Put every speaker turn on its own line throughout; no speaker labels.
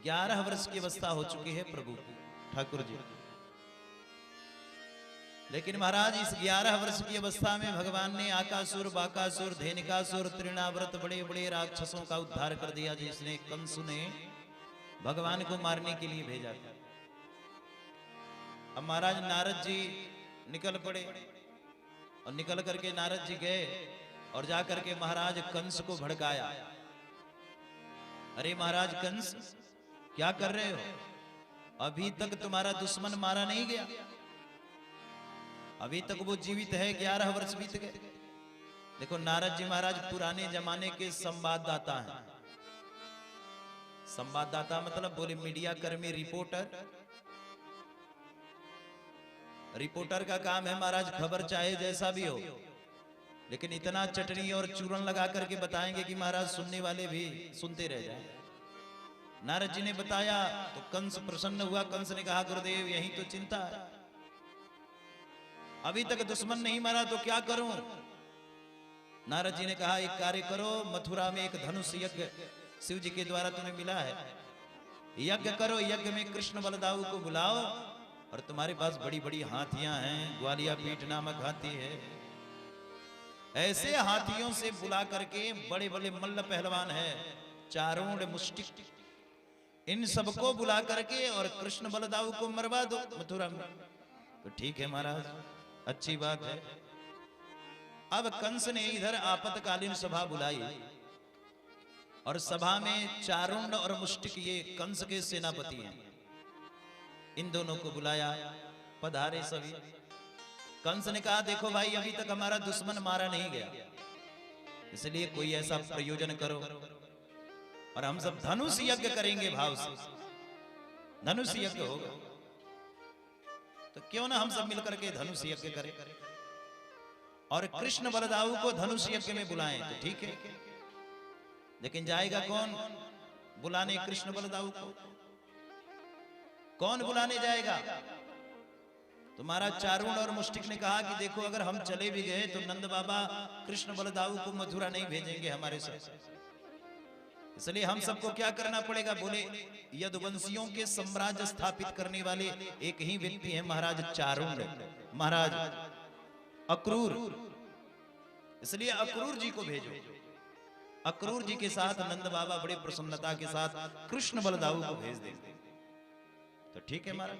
11 वर्ष की अवस्था हो चुकी है प्रभु ठाकुर जी। लेकिन महाराज इस 11 वर्ष की अवस्था में भगवान ने आकासुर, बाकासुर, धेनुकासुर, तृणाव्रत बड़े बड़े राक्षसों का उद्धार कर दिया, जिसने कंस ने भगवान को मारने के लिए भेजा था। अब महाराज नारद जी निकल पड़े और निकल करके नारद जी गए और जाकर के महाराज कंस को भड़काया। अरे महाराज कंस, क्या कर रहे हो? अभी तक तुम्हारा दुश्मन मारा नहीं गया, अभी तक वो जीवित है, 11 वर्ष बीत गए। देखो नारद जी महाराज पुराने जमाने के संवाददाता हैं। संवाददाता मतलब बोले मीडिया कर्मी, रिपोर्टर। रिपोर्टर का काम है महाराज खबर चाहे जैसा भी हो, लेकिन इतना चटनी और चूरन लगा करके बताएंगे कि महाराज सुनने वाले भी सुनते रह जाएं। नारद जी ने बताया तो कंस प्रसन्न हुआ। कंस ने कहा गुरुदेव यही तो चिंता है, अभी तक दुश्मन नहीं मारा तो क्या करूं? नारद जी ने कहा एक कार्य करो, मथुरा में एक धनुष यज्ञ शिव जी के द्वारा तुम्हें मिला है, यज्ञ करो। यज्ञ में कृष्ण बलदाऊ को बुलाओ और तुम्हारे पास बड़ी बड़ी हाथियां हैं, ग्वालिया पीठ नामक हाथी है, ऐसे हाथियों से बुला करके बड़े बड़े मल्ल पहलवान है, चारों मुष्टिक, इन सबको बुला करके और कृष्ण बलदाऊ को मरवा दो मथुरा में। तो ठीक है महाराज, अच्छी बात है। अब कंस ने इधर आपातकालीन सभा बुलाई और सभा में चारुंड और मुष्टिक, ये कंस के सेनापति हैं, इन दोनों को बुलाया। पधारे सभी। कंस ने कहा देखो भाई, अभी तक हमारा दुश्मन मारा नहीं गया, इसलिए कोई ऐसा प्रयोजन करो और हम सब धनुष यज्ञ करेंगे भाव से। धनुष यज्ञ होगा तो क्यों ना हम सब मिलकर के धनुष यज्ञ करें और कृष्ण बलदाऊ को धनुष यज्ञ में बुलाएं। तो ठीक है, लेकिन जाएगा कौन बुलाने कृष्ण बलदाऊ को? कौन बुलाने जाएगा? तो महाराज चारुण और मुष्टिक ने कहा कि देखो अगर हम चले भी गए तो नंद बाबा कृष्ण बलदाऊ को मथुरा नहीं भेजेंगे हमारे साथ, इसलिए हम सबको क्या करना पड़ेगा? बोले यदुवंशियों के साम्राज्य स्थापित करने वाले एक ही व्यक्ति हैं महाराज चारुण, महाराज अक्रूर, इसलिए अक्रूर जी को भेजो। अक्रूर जी के साथ नंद बाबा बड़े प्रसन्नता के साथ कृष्ण बलदाऊ को भेज देंगे। तो ठीक है महाराज,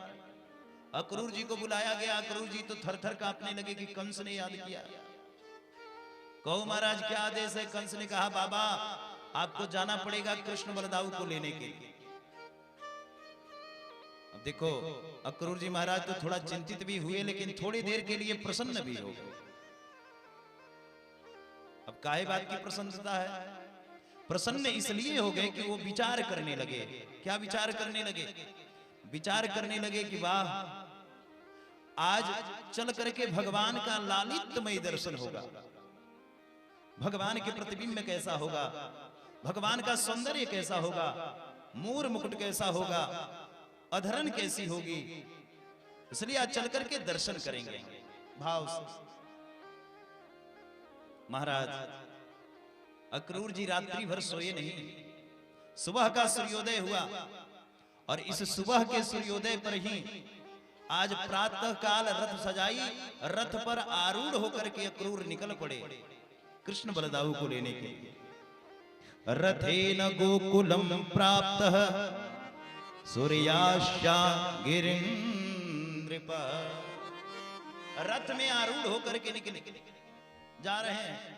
अक्रूर जी को बुलाया गया। अक्रूर जी तो थर थर कांपने लगे कि कंस ने याद किया। कहो महाराज क्या आदेश है? कंस ने कहा बाबा आपको जाना पड़ेगा कृष्ण बलदाऊ को लेने के लिए। अब देखो अक्रूर जी महाराज तो थोड़ा चिंतित भी हुए, लेकिन थोड़ी देर के लिए प्रसन्न भी हो गए। अब काहे बात की प्रसन्नता है? प्रसन्न इसलिए हो गए कि वो विचार करने लगे। क्या विचार करने लगे? विचार करने लगे कि वाह, आज चल करके भगवान का लालित्यमय दर्शन होगा, भगवान के प्रतिबिंब कैसा होगा, भगवान का सौंदर्य कैसा होगा, मूर मुकुट कैसा होगा, अधरन कैसी होगी, इसलिए आज चल करके दर्शन करेंगे भाव से। महाराज अक्रूर जी रात्रि भर सोए नहीं। सुबह का सूर्योदय हुआ और इस सुबह के सूर्योदय पर ही आज प्रातः काल रथ सजाई, रथ पर आरूढ़ होकर के अक्रूर निकल पड़े कृष्ण बलदाऊ को लेने के लिए। रथेन गोकुलम प्राप्तः सूर्याश्चा गिरिन्द्रप। रथ में आरूढ़ होकर के निकले जा रहे हैं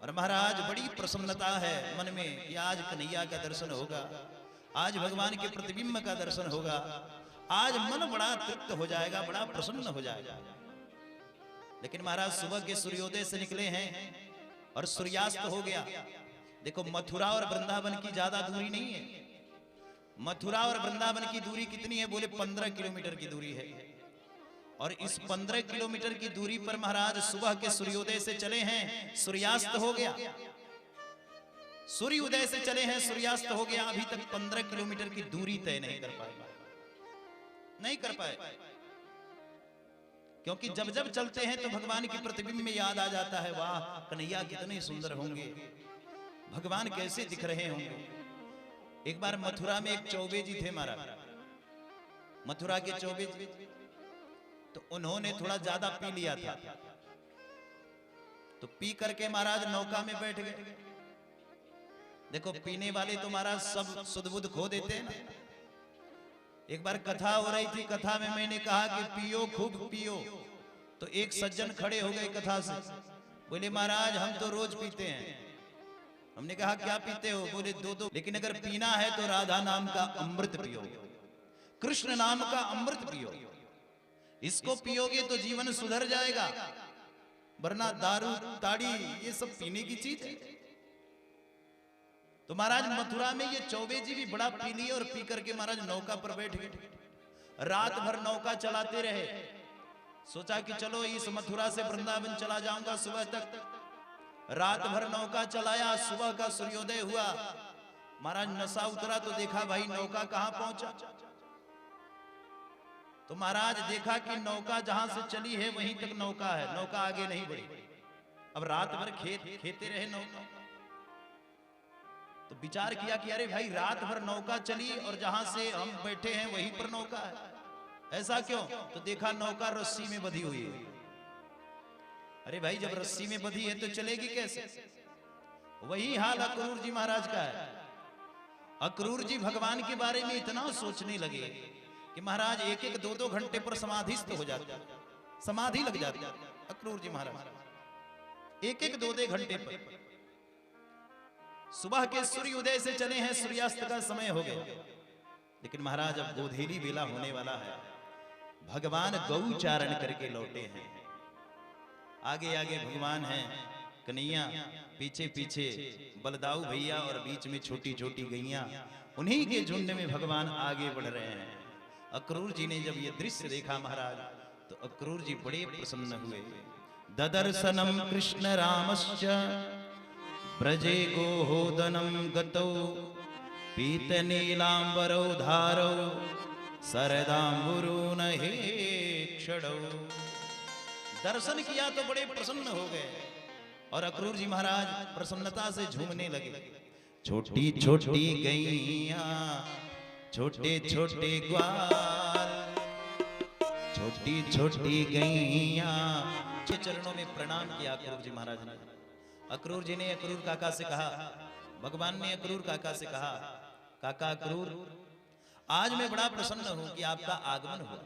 और महाराज बड़ी प्रसन्नता है मन में कि आज कन्हैया का दर्शन होगा, आज भगवान के प्रतिबिंब का दर्शन होगा, आज मन बड़ा तृप्त हो जाएगा, बड़ा प्रसन्न हो जाएगा। लेकिन महाराज सुबह के सूर्योदय से निकले हैं और सूर्यास्त हो गया। देखो मथुरा और वृंदावन की ज्यादा दूरी नहीं है। मथुरा और वृंदावन की दूरी कितनी है? बोले 15 किलोमीटर की दूरी है। और इस 15 किलोमीटर की दूरी पर महाराज सुबह के सूर्योदय से चले हैं, सूर्यास्त हो गया। सूर्य उदय से चले हैं, सूर्यास्त हो गया। अभी तक 15 किलोमीटर की दूरी तय नहीं कर पाए, नहीं कर पाए, क्योंकि जब जब चलते हैं तो भगवान की प्रतिबिंब में याद आ जाता है, वाह कन्हैया कितने सुंदर होंगे, भगवान कैसे दिख रहे होंगे। एक बार मथुरा में एक चौबे जी थे महाराज, मथुरा के चौबे जी, तो उन्होंने थोड़ा ज्यादा पी लिया था, तो पी करके महाराज नौका में बैठ गए। देखो पीने वाले तो महाराज सब सुध बुध खो देते हैं ना। एक बार कथा हो रही थी, कथा में मैंने कहा कि पियो खूब पियो, तो एक सज्जन खड़े हो गए कथा से, बोले महाराज हम तो रोज पीते हैं। हमने कहा क्या पीते हो? बोले दो दो, लेकिन अगर पीना है तो राधा नाम का अमृत पियो, कृष्ण नाम का अमृत पियो, इसको पियोगे तो जीवन सुधर जाएगा, वरना दारू ताड़ी ये सब पीने की चीज है। तो महाराज मथुरा में ये चौबे जी भी बड़ा पी लिए और पी करके महाराज नौका पर बैठ गए। रात भर नौका चलाते रहे, सोचा कि चलो इस मथुरा से वृंदावन चला जाऊंगा सुबह तक। रात भर नौका चलाया, सुबह का सूर्योदय हुआ, महाराज नशा उतरा तो देखा भाई नौका कहां पहुंचा। तो महाराज देखा कि नौका जहां से चली है वहीं तक नौका है, नौका आगे नहीं बढ़ी। अब रात भर खेते रहे नौका, तो विचार किया कि अरे भाई रात भर नौका चली और जहां से हम बैठे हैं वहीं पर नौका है, ऐसा क्यों? तो देखा नौका रस्सी में बंधी हुई है। अरे भाई जब रस्सी में बंधी है तो चलेगी कैसे? वही हाल अक्रूर जी महाराज का है। अक्रूर जी भगवान के बारे में इतना सोचने लगे कि महाराज एक एक दो दो घंटे पर समाधिस्थ हो जाते, समाधि लग जाती अक्रूर जी महाराज, एक एक दो दो घंटे पर। सुबह के सूर्योदय से चले हैं, सूर्यास्त का समय हो गया, लेकिन महाराज अब गोधेली बेला होने वाला है। भगवान गौ चारण करके लौटे हैं, आगे आगे भगवान हैं कन्हैया, पीछे पीछे बलदाऊ भैया और बीच में छोटी छोटी गैया, उन्हीं के झुंड में भगवान आगे बढ़ रहे हैं। अक्रूर जी ने जब ये दृश्य देखा महाराज, तो अक्रूर जी बड़े प्रसन्न हुए। ददर्शनम कृष्ण रामश्च ब्रजे गोहोदनम गतौ पीत नीलांबरौ धारौ सरदांबुरु नहे क्षणौ। दर्शन किया तो बड़े प्रसन्न हो गए और अक्रूर जी महाराज प्रसन्नता से झूमने लगे। छोटी छोटी गैया छोटे छोटे ग्वाल, छोटी छोटी गैया, चरणों में प्रणाम किया अक्रूर जी महाराज ने। अक्रूर जी ने अक्रूर काका से कहा, भगवान ने अक्रूर काका से कहा, काका अक्रूर आज मैं बड़ा प्रसन्न हूं कि आपका आगमन हुआ,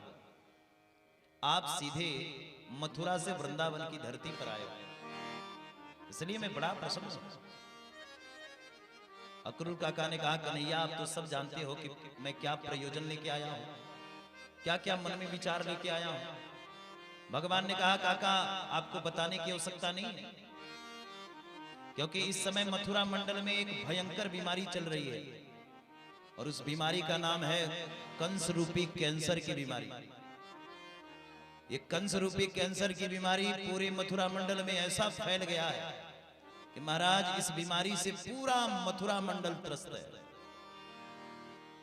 आप सीधे मथुरा से वृंदावन की धरती पर आए, इसलिए मैं बड़ा प्रसन्न हूं। अक्रूर काका ने कहा, कन्हैया आप तो सब जानते हो कि मैं क्या प्रयोजन लेके आया हूं, क्या क्या मन में विचार लेके आया हूं। भगवान ने कहा, काका आपको बताने की आवश्यकता नहीं है, क्योंकि इस समय मथुरा मंडल में एक भयंकर बीमारी चल रही है और उस बीमारी का नाम है कंस रूपी कैंसर की बीमारी। ये कंस रूपी कैंसर की बीमारी पूरे मथुरा मंडल में ऐसा फैल गया है कि महाराज इस बीमारी से पूरा मथुरा मंडल त्रस्त है।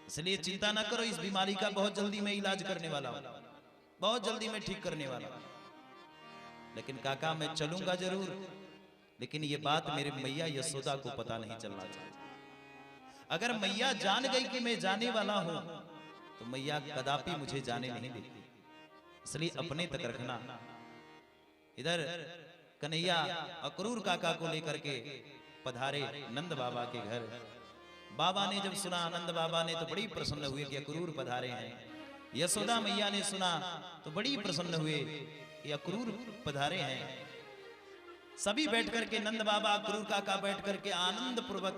इसलिए चिंता ना करो, इस बीमारी का बहुत जल्दी मैं इलाज करने वाला हूं, बहुत जल्दी मैं ठीक करने वाला हूं। लेकिन काका मैं चलूंगा जरूर, लेकिन ये बात मेरे मैया यशोदा को पता नहीं चलना चाहिए। अगर मैया जान गई कि मैं जाने वाला हूं तो मैया कदापि मुझे जाने नहीं देती, इसलिए अपने तक रखना। इधर कन्हैया अक्रूर काका को लेकर के पधारे नंद बाबा के घर। बाबा ने जब सुना, आनंद बाबा ने तो बड़ी प्रसन्न हुए कि अक्रूर पधारे हैं। यशोदा मैया ने सुना तो बड़ी प्रसन्न हुए कि अक्रूर पधारे हैं। सभी बैठ करके नंद बाबा अक्रूर काका बैठ करके आनंद पूर्वक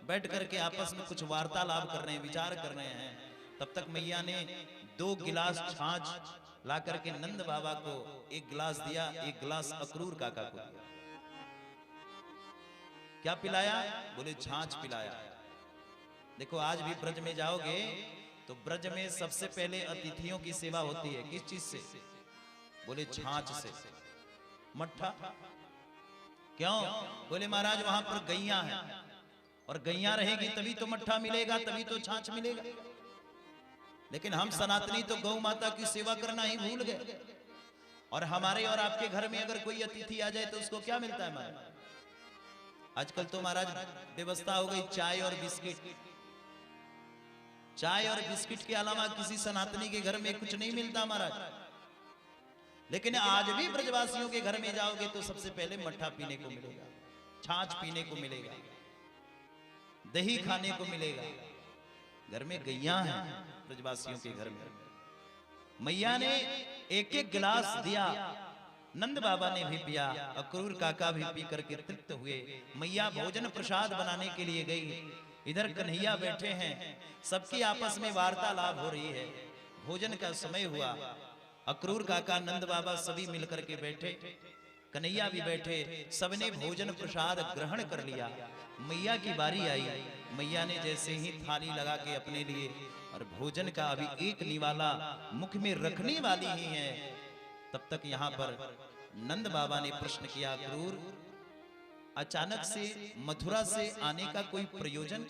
बैठ करके आपस में कुछ वार्तालाप कर रहे हैं, विचार कर रहे हैं। तब तक मैया ने 2 गिलास छाछ ला करके नंद बाबा को 1 गिलास दिया, 1 गिलास अक्रूर काका को दिया। क्या पिलाया? बोले छाछ पिलाया। देखो आज भी ब्रज में जाओगे तो ब्रज में सबसे पहले अतिथियों की सेवा होती है, किस चीज से? बोले छाछ से। मट्ठा क्यों? बोले महाराज वहां पर गैया है और गैया रहेगी तभी तो मट्ठा मिलेगा, तभी तो छाछ मिलेगा। लेकिन हम सनातनी तो गौ माता की सेवा करना ही भूल गए। और हमारे और आपके घर में अगर कोई अतिथि आ जाए तो उसको क्या मिलता है महाराज? आजकल तो महाराज व्यवस्था हो गई चाय और बिस्किट, चाय और बिस्किट के अलावा किसी सनातनी के घर में कुछ नहीं मिलता महाराज। लेकिन आज भी ब्रजवासियों के घर में जाओगे तो सबसे पहले मट्ठा पीने को मिलेगा, छाछ पीने को मिलेगा, दही खाने को मिलेगा। घर में गैया हैं ब्रजवासियों के घर में। मैया ने एक एक गिलास दिया, नंद बाबा ने भी पिया, अक्रूर काका भी पी करके तृप्त हुए। मैया भोजन प्रसाद बनाने के लिए गई। इधर कन्हैया बैठे हैं, सबकी आपस में वार्तालाप हो रही है। भोजन का समय हुआ, अक्रूर काका नंद बाबा सभी मिलकर के बैठे, कन्हैया भी बैठे, सबने भोजन प्रसाद ग्रहण कर लिया। मैया की बारी आई। मैया ने जैसे ही थाली लगा के अपने लिए और भोजन का अभी एक निवाला मुख में रखने वाली ही है, तब तक यहाँ पर नंद बाबा ने प्रश्न किया, अक्रूर अचानक से मथुरा से आने का कोई प्रयोजन?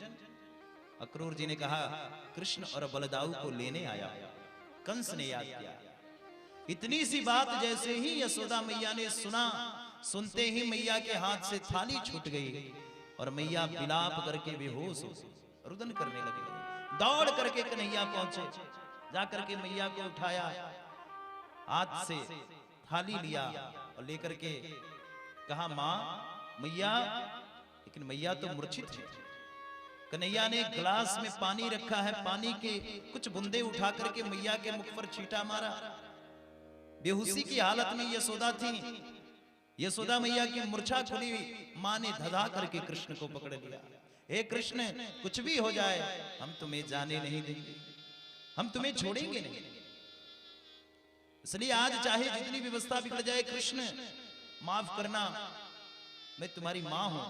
अक्रूर जी ने कहा, कृष्ण और बलदाऊ को लेने आया। कंस ने याद किया। इतनी सी बात जैसे ही यशोदा मैया ने सुना, सुनते ही मैया के हाथ से थाली छूट गई और मैया विलाप करके बेहोश हो रुदन करने लगे। दौड़ करके कन्हैया पहुंचे, जाकर के मैया को उठाया, हाथ से थाली लिया और लेकर के कहा, मां मैया। लेकिन मैया तो मूर्छित थी। कन्हैया ने गिलास में पानी रखा है, पानी के कुछ बूंदे उठा करके मैया के मुख पर छींटा मारा। बेहोशी की हालत में यशोदा थी। यशोदा मैया की मूर्छा खुली हुई, मां ने धधा करके कृष्ण को पकड़ लिया। हे कृष्ण, कुछ भी हो जाए हम तुम्हें जाने नहीं देंगे, हम तुम्हें छोड़ेंगे नहीं। इसलिए आज चाहे जितनी व्यवस्था बिगड़ जाए, कृष्ण माफ करना, मैं तुम्हारी मां हूं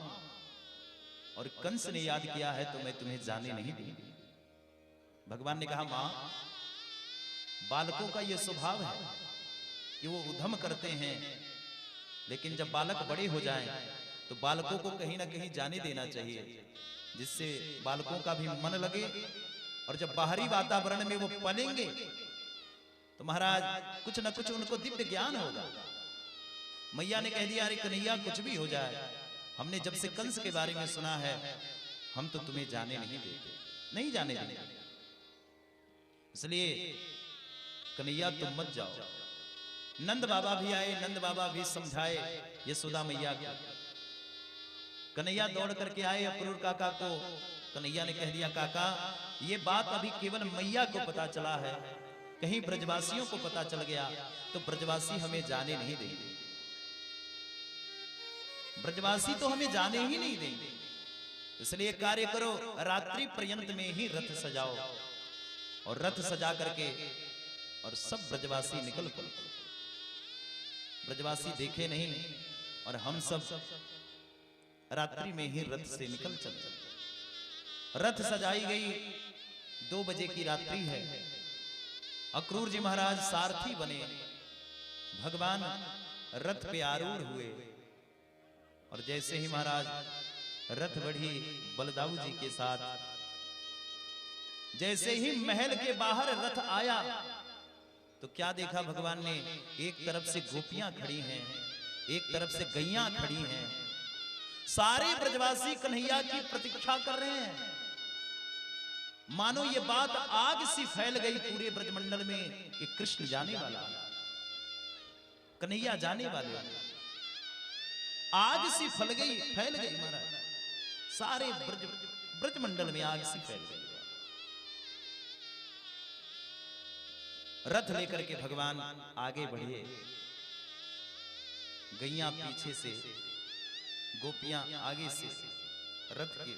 और कंस ने याद किया है तो मैं तुम्हें जाने नहीं दूंगी। भगवान ने कहा, मां बालकों का यह स्वभाव है कि वो उद्यम करते हैं, लेकिन जब बालक बड़े हो जाएं तो बालकों को कहीं ना कहीं जाने देना चाहिए, जिससे बालकों का भी मन लगे। और जब बाहरी वातावरण में वो पलेंगे तो महाराज कुछ न कुछ उनको दिव्य ज्ञान होगा। मैया ने कह दिया, अरे कन्हैया कुछ भी हो जाए, हमने जब से कंस के बारे में सुना है, हम तो तुम्हें जाने नहीं देते, नहीं जाने देंगे। इसलिए कन्हैया तुम मत जाओ। नंद बाबा भी आए, नंद बाबा भी समझाए यशोदा मैया को। कन्हैया दौड़ करके आए अक्रूर काका को। कन्हैया ने कह दिया, काका ये बात अभी केवल मैया को पता चला है, कहीं ब्रजवासियों को पता चल गया तो ब्रजवासी हमें जाने नहीं देंगे। ब्रजवासी तो हमें जाने ही नहीं देंगे। इसलिए कार्य करो, रात्रि पर्यंत में ही रथ सजाओ और रथ सजा करके और सब ब्रजवासी निकल पड़ो। ब्रजवासी देखे नहीं और हम सब रात्रि में ही रथ से निकल चले। रथ सजाई गई, 2 बजे की रात्रि है। अक्रूर जी महाराज सारथी बने, भगवान रथ पे आरूढ़ हुए और जैसे ही महाराज रथ बढ़ी बलदाऊ जी के साथ, जैसे ही महल के बाहर रथ आया तो क्या देखा भगवान ने, एक तरफ से गोपियां खड़ी हैं, एक तरफ से गैया खड़ी हैं। सारे ब्रजवासी कन्हैया की प्रतीक्षा कर रहे हैं। मानो ये बात आग सी फैल गई पूरे ब्रजमंडल में कि कृष्ण जाने वाला, कन्हैया जाने वाले। आग सी फैल गई महाराज, सारे ब्रजमंडल में आग सी फैल गई। रथ लेकर के भगवान आगे बढ़े, गैया पीछे से, गोपियां आगे से रथ के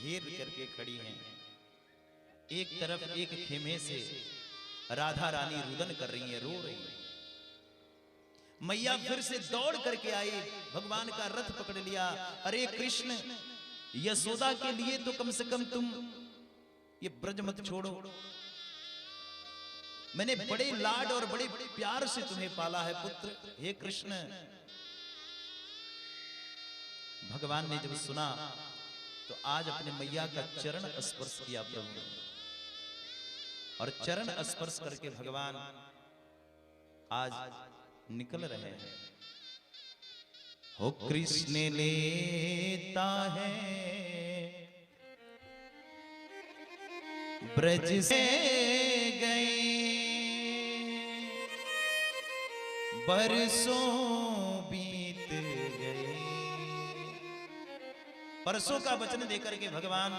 घेर करके खड़ी हैं। एक तरफ एक खेमे से राधा रानी रुदन कर रही है, रो रही है। मैया फिर से दौड़ करके आई, भगवान का रथ पकड़ लिया। अरे कृष्ण, यशोदा के लिए तो कम से कम तुम ये ब्रज मत छोड़ो। मैंने बड़े लाड और बड़े प्यार से तुम्हें पाला है पुत्र, हे कृष्ण। भगवान ने जब सुना तो आज अपने मैया का चरण स्पर्श किया प्रभु ने, और चरण स्पर्श करके भगवान आज निकल रहे हैं। हो कृष्ण लेता है ब्रज से गए बरसों बीत गए। बरसों का वचन देकर के भगवान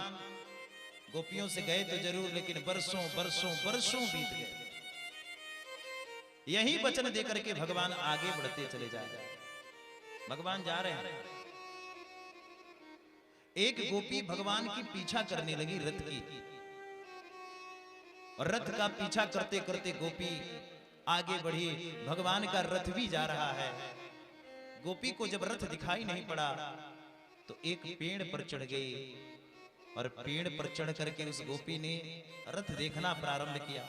गोपियों से गए तो जरूर, लेकिन बरसों बरसों बरसों बीत गए। यही वचन देकर के भगवान आगे बढ़ते चले जा रहे हैं। भगवान जा रहे हैं, एक गोपी भगवान की पीछा करने लगी रथ की, और रथ का पीछा करते करते गोपी आगे बढ़ी। भगवान का रथ भी जा रहा है। गोपी को जब रथ दिखाई नहीं पड़ा तो एक पेड़ पर चढ़ गई, और पेड़ पर चढ़ करके उस गोपी ने रथ देखना प्रारंभ किया।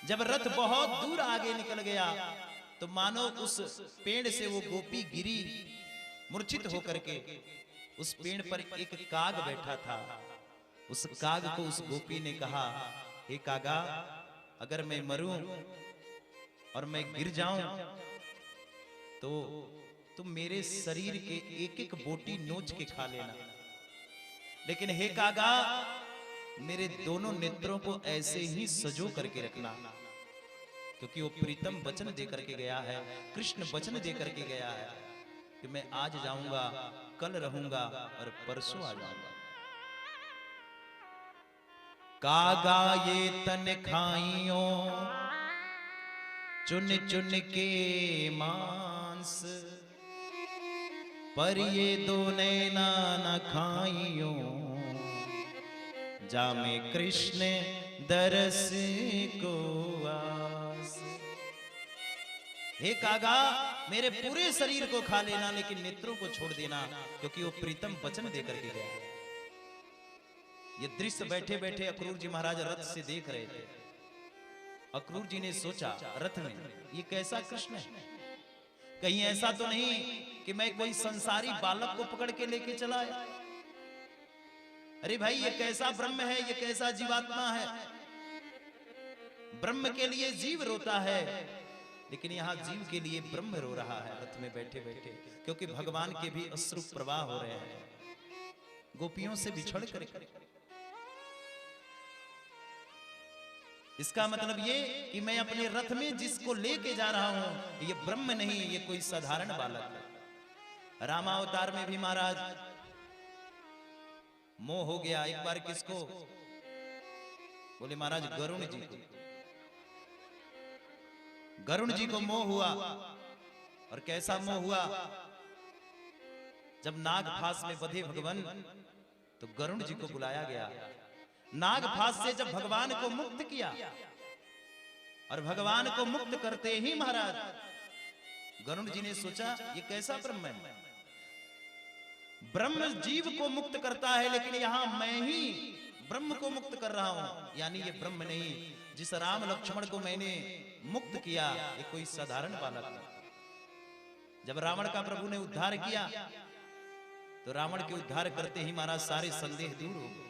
जब रथ बहुत दूर आगे निकल गया तो मानो उस पेड़ से वो गोपी गिरी मूर्छित होकर के। उस पेड़ पर एक काग बैठा था। उस काग को उस गोपी ने कहा, हे कागा, अगर मैं मरूं और मैं गिर जाऊं तो तुम मेरे शरीर के एक एक बोटी नोच के खा लेना, लेकिन हे कागा, मेरे दोनों नेत्रों को ऐसे ही सजो करके रखना, क्योंकि वो प्रीतम वचन दे करके गया है, कृष्ण वचन दे करके गया है कि मैं आज जाऊंगा, कल रहूंगा और परसों आ जाऊंगा। कागा ये तन खाइयो चुन चुन के मांस, पर ये दो नैना न खाइयो, जामे कृष्ण दरस को आस। हे कागा, मेरे पूरे शरीर को खा लेना, लेकिन नेत्रों को छोड़ देना, क्योंकि वो प्रीतम वचन देकर के गया है। ये दृश्य बैठे बैठे अक्रूर जी महाराज रथ से देख रहे थे। अक्रूर जी ने सोचा रथ में, ये कैसा कृष्ण है? कहीं ऐसा तो नहीं कि मैं कोई संसारी बालक को पकड़ के लेके चला आया? अरे भाई, ये कैसा ब्रह्म है, ये कैसा जीवात्मा है? ब्रह्म के लिए जीव रोता है, लेकिन यहाँ जीव के लिए ब्रह्म रो रहा है रथ में बैठे बैठे, क्योंकि भगवान के भी अश्रु प्रवाह हो रहे हैं गोपियों से बिछड़ कर। इसका मतलब ये कि मैं अपने रथ में जिसको लेके जा रहा हूं, ये ब्रह्म नहीं, ये कोई साधारण बालक है। रामावतार में भी महाराज मोह हो गया। एक बार किसको? बोले महाराज गरुण जी को। गरुण जी को मोह हुआ। और कैसा मोह हुआ? जब नाग फांस में बंधे भगवान, तो गरुण जी को बुलाया गया। नाग फांस से जब भगवान को मुक्त किया, और भगवान को मुक्त करते ही महाराज गरुण जी ने सोचा, ये कैसा ब्रह्म है? ब्रह्म जीव को मुक्त करता है, लेकिन यहां मैं ही ब्रह्म को मुक्त कर रहा हूं, यानी ये ब्रह्म नहीं। जिस राम लक्ष्मण को मैंने मुक्त किया, ये कोई साधारण बालक नहीं। जब रावण का प्रभु ने उद्धार किया, तो रावण के उद्धार करते ही महाराज सारे संदेह दूर हो गए।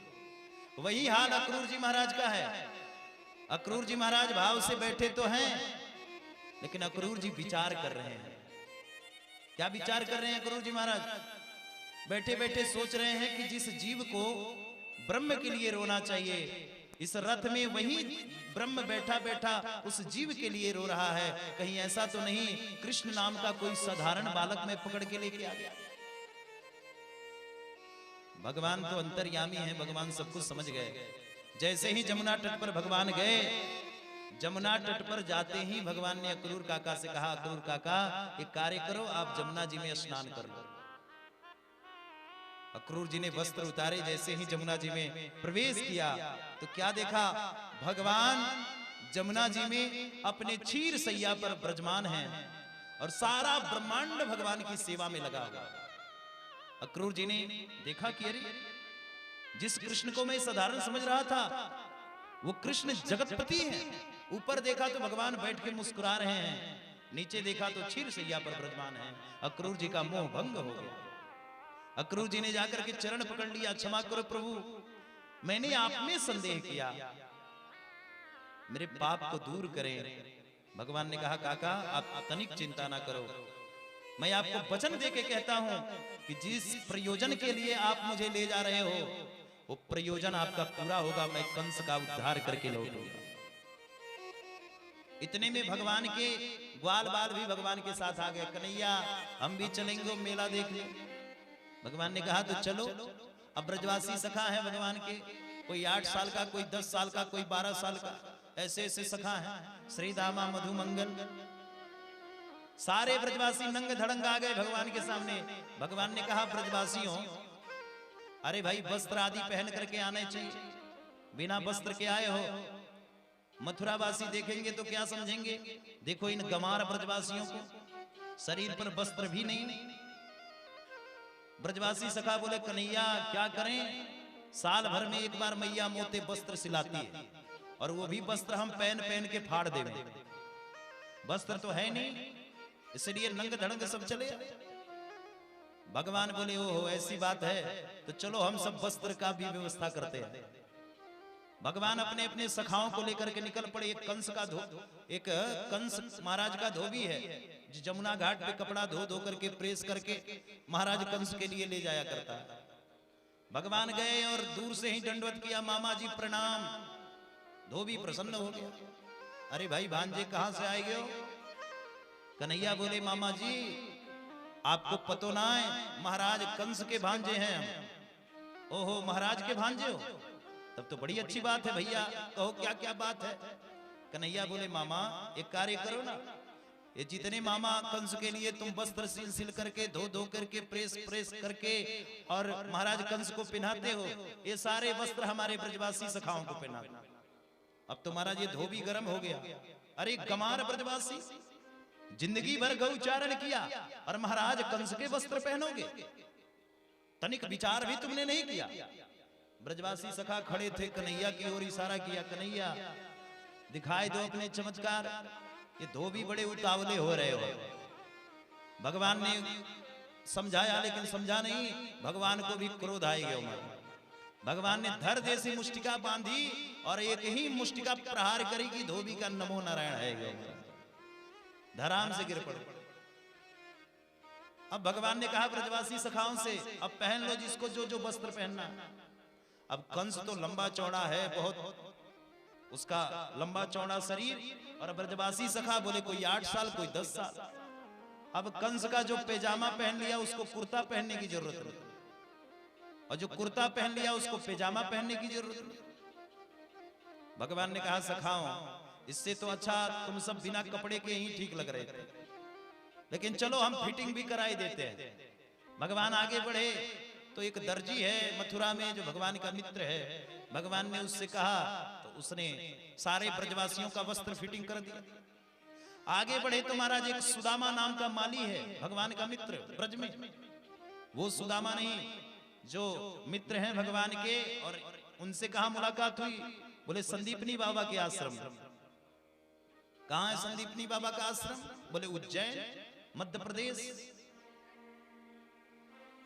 वही हाल अक्रूर जी महाराज का है। अक्रूर जी महाराज भाव से बैठे तो हैं, लेकिन अक्रूर जी विचार कर रहे हैं। क्या विचार कर रहे हैं अक्रूर जी महाराज? बैठे बैठे सोच रहे हैं कि जिस जीव को ब्रह्म के लिए रोना चाहिए, इस रथ में वही ब्रह्म बैठा बैठा उस जीव के लिए रो रहा है। कहीं ऐसा तो नहीं कृष्ण नाम का कोई साधारण बालक में पकड़ के लेके आ गया? भगवान तो अंतर्यामी है, भगवान सब कुछ समझ गए। जैसे ही जमुना तट पर भगवान गए, जमुना तट पर जाते ही भगवान ने अक्रूर काका से कहा, अक्रूर काका एक कार्य करो, आप जमुना जी में स्नान कर लो। अक्रूर जी ने वस्त्र उतारे, जैसे ही जमुना जी में प्रवेश किया तो क्या देखा? भगवान जमुना जी में अपने क्षीर सैया पर विराजमान हैं, और सारा ब्रह्मांड भगवान की सेवा में लगा हुआ। अक्रूर जी ने देखा कि अरे, जिस कृष्ण को मैं साधारण समझ रहा था, वो कृष्ण जगतपति है। ऊपर देखा तो भगवान बैठ के मुस्कुरा रहे हैं, नीचे देखा तो क्षीर सैया पर विराजमान है। अक्रूर जी का मोह भंग हो गया। अक्रूर जी ने जाकर के चरण पकड़ लिया, क्षमा करो प्रभु, मैंने आप में संदेह किया, मेरे पाप को दूर करें। भगवान ने कहा, काका आप तनिक चिंता ना करो, मैं आपको वचन देके कहता हूं कि जिस प्रयोजन के लिए आप मुझे ले जा रहे हो, वो प्रयोजन आपका पूरा होगा, मैं कंस का उद्धार करके लौटूंगा। इतने में भगवान के ग्वाल बाल भी भगवान के साथ आ गए, कन्हैया हम भी चलेंगे मेला देखने। भगवान ने कहा तो चलो। अब ब्रजवासी सखा है भगवान के, कोई 8 साल का, कोई 10 साल का, कोई 12 साल का, ऐसे ऐसे सखा है। श्रीदामा मधुमंगल सारे ब्रजवासी नंग धड़ंग आ गए भगवान के सामने। भगवान ने कहा ब्रजवासियों, अरे भाई वस्त्र आदि पहन करके आने चाहिए, बिना वस्त्र के आए हो। मथुरावासी देखेंगे तो क्या समझेंगे, देखो इन गंवार ब्रजवासियों को, शरीर पर वस्त्र भी नहीं। ब्रजवासी सखा बोले कन्हैया क्या करें, साल भर में एक बार मैया मोते वस्त्र सिलाती है, और वो भी वस्त्र हम पहन पहन के फाड़ देंगे। वस्त्र तो है नहीं, इसलिए नंग धड़ंग सब चले। भगवान बोले ओहो ऐसी बात है, तो चलो हम सब वस्त्र का भी व्यवस्था करते हैं। भगवान अपने अपने सखाओं को लेकर के निकल पड़े। एक कंस महाराज का धोबी है, जो जमुना घाट पे कपड़ा धो धो करके प्रेस करके महाराज कंस के लिए ले जाया करता है। भगवान गए और दूर से ही दंडवत किया, मामा जी प्रणाम। धोबी प्रसन्न हो गया, अरे भाई भांजे कहां से आए हो? कन्हैया बोले मामा जी आपको पतो ना है, महाराज कंस के भांजे हैं हम। ओहो महाराज के भांजे हो, तब तो बड़ी अच्छी बात है भैया, कहो क्या क्या बात है। कन्हैया बोले मामा एक कार्य करो ना, ये जितने मामा कंस के लिए तुम वस्त्र सिल सिल करके धो धो करके प्रेस प्रेस करके और महाराज कंस को पहनाते हो, ये सारे वस्त्र हमारे ब्रजवासी सखाओं को पहना दो। अब तो महाराज ये धोबी गर्म हो गया, अरे गंवार ब्रजवासी जिंदगी भर गौचारण किया और महाराज कंस के वस्त्र पहनोगे, तनिक विचार भी तुमने नहीं किया। ब्रजवासी सखा खड़े थे, कन्हैया की ओर इशारा किया, कन्हैया दिखाई दो अपने चमत्कार, ये धोबी बड़े उतावले हो रहे हो। भगवान ने समझाया लेकिन समझा नहीं, भगवान को भी क्रोध आ गया। भगवान ने धर जैसी मुष्टिका बांधी और एक ही मुष्टिका प्रहार करेगी, धोबी का नमो नारायण है, धराम से गिर पड़े। अब भगवान ने कहा ब्रजवासी सखाओं से, अब पहन लो जिसको जो जो वस्त्र पहनना। अब कंस तो लंबा चौड़ा है बहुत, उसका लंबा चौड़ा शरीर, और ब्रजवासी सखा बोले कोई 8 साल कोई 10 साल। अब कंस का जो पैजामा पहन लिया उसको कुर्ता पहनने की जरूरत नहीं, और जो कुर्ता पहन लिया उसको पैजामा पहनने की जरूरत नहीं। भगवान ने कहा सखाओ इससे तो अच्छा तुम सब बिना कपड़े के ही ठीक लग रहे थे, लेकिन चलो हम फिटिंग भी कराई देते हैं। भगवान आगे बढ़े तो एक दर्जी है मथुरा में जो भगवान का मित्र है, भगवान ने उससे कहा तो उसने सारे ब्रजवासियों का वस्त्र फिटिंग कर दिया। आगे बढ़े तो महाराज एक सुदामा नाम का माली है भगवान का मित्र ब्रज में, वो सुदामा नहीं जो मित्र हैं भगवान के, और उनसे कहा मुलाकात हुई, बोले संदीपनी बाबा के आश्रम। कहां है संदीपनी बाबा का आश्रम? बोले उज्जैन मध्य प्रदेश।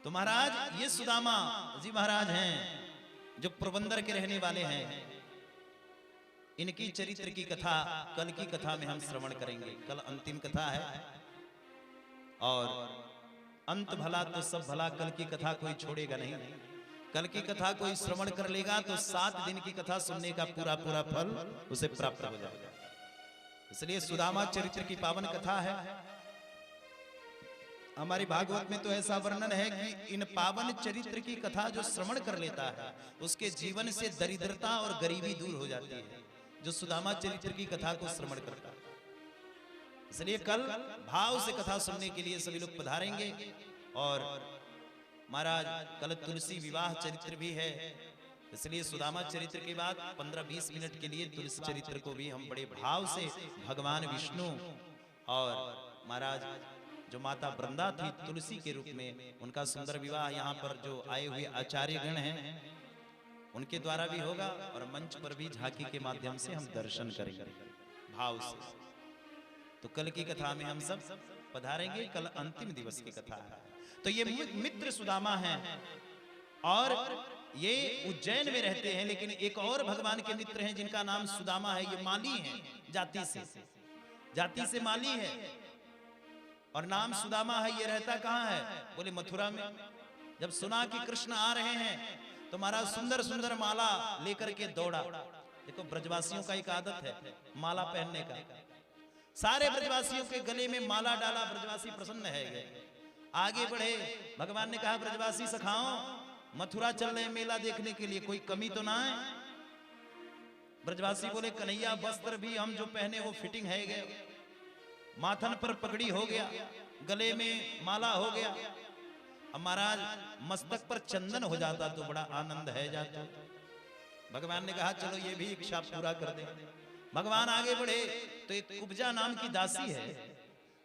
तो महाराज ये सुदामा जी महाराज हैं जो पोरबंदर के रहने वाले हैं। इनकी चरित्र की कथा कल की कथा में हम श्रवण करेंगे, कल अंतिम कथा है, और अंत भला तो सब भला, कल की कथा कोई छोड़ेगा नहीं। कल की कथा कोई श्रवण कर लेगा तो 7 दिन की कथा सुनने का पूरा पूरा फल उसे प्राप्त हो जाएगा। इसलिए सुदामा चरित्र की पावन कथा है। हमारी भागवत में तो ऐसा वर्णन है कि इन पावन चरित्र की कथा जो श्रवण कर लेता है उसके जीवन से दरिद्रता और गरीबी दूर हो जाती है, जो सुदामा चरित्र की कथा को श्रवण करता है। इसलिए कल भाव से कथा सुनने के लिए सभी लोग पधारेंगे। और महाराज कल तुलसी विवाह चरित्र भी है, इसलिए सुदामा चरित्र के बाद 15-20 मिनट के लिए तुलसी चरित्र को भी हम बड़े भाव से भगवान विष्णु और महाराज जो माता वृंदा थी तुलसी के रूप में, उनका सुंदर विवाह यहाँ पर जो आए हुए आचार्य गण हैं उनके द्वारा भी होगा, और मंच पर भी झांकी के माध्यम से हम दर्शन करेंगे भाव से। तो कल की कथा में हम सब पधारेंगे, कल अंतिम दिवस की कथा है। तो ये मित्र सुदामा हैं और ये उज्जैन में रहते हैं, लेकिन एक और भगवान के मित्र हैं जिनका नाम सुदामा है। ये माली हैं, जाति से माली है और नाम सुदामा है। ये रहता कहाँ है? बोले मथुरा में। जब सुना कि कृष्ण आ रहे हैं तो महाराज सुंदर सुंदर माला लेकर के दौड़ा। देखो ब्रजवासियों का एक आदत है माला पहनने का। सारे ब्रजवासियों के गले में माला डाला, ब्रजवासी प्रसन्न है गए। आगे बढ़े, भगवान ने कहा ब्रजवासी सखाओ मथुरा चल रहे मेला देखने के लिए, कोई कमी तो ना है। ब्रजवासी बोले कन्हैया वस्त्र भी हम जो पहने वो फिटिंग है गए, माथन पर पगड़ी हो गया, गले में माला हो गया। अब महाराज मस्तक पर चंदन हो जाता तो बड़ा आनंद है जाता। भगवान ने कहा चलो ये भी इच्छा पूरा कर दे। भगवान आगे बढ़े तो एक कुब्जा नाम की दासी है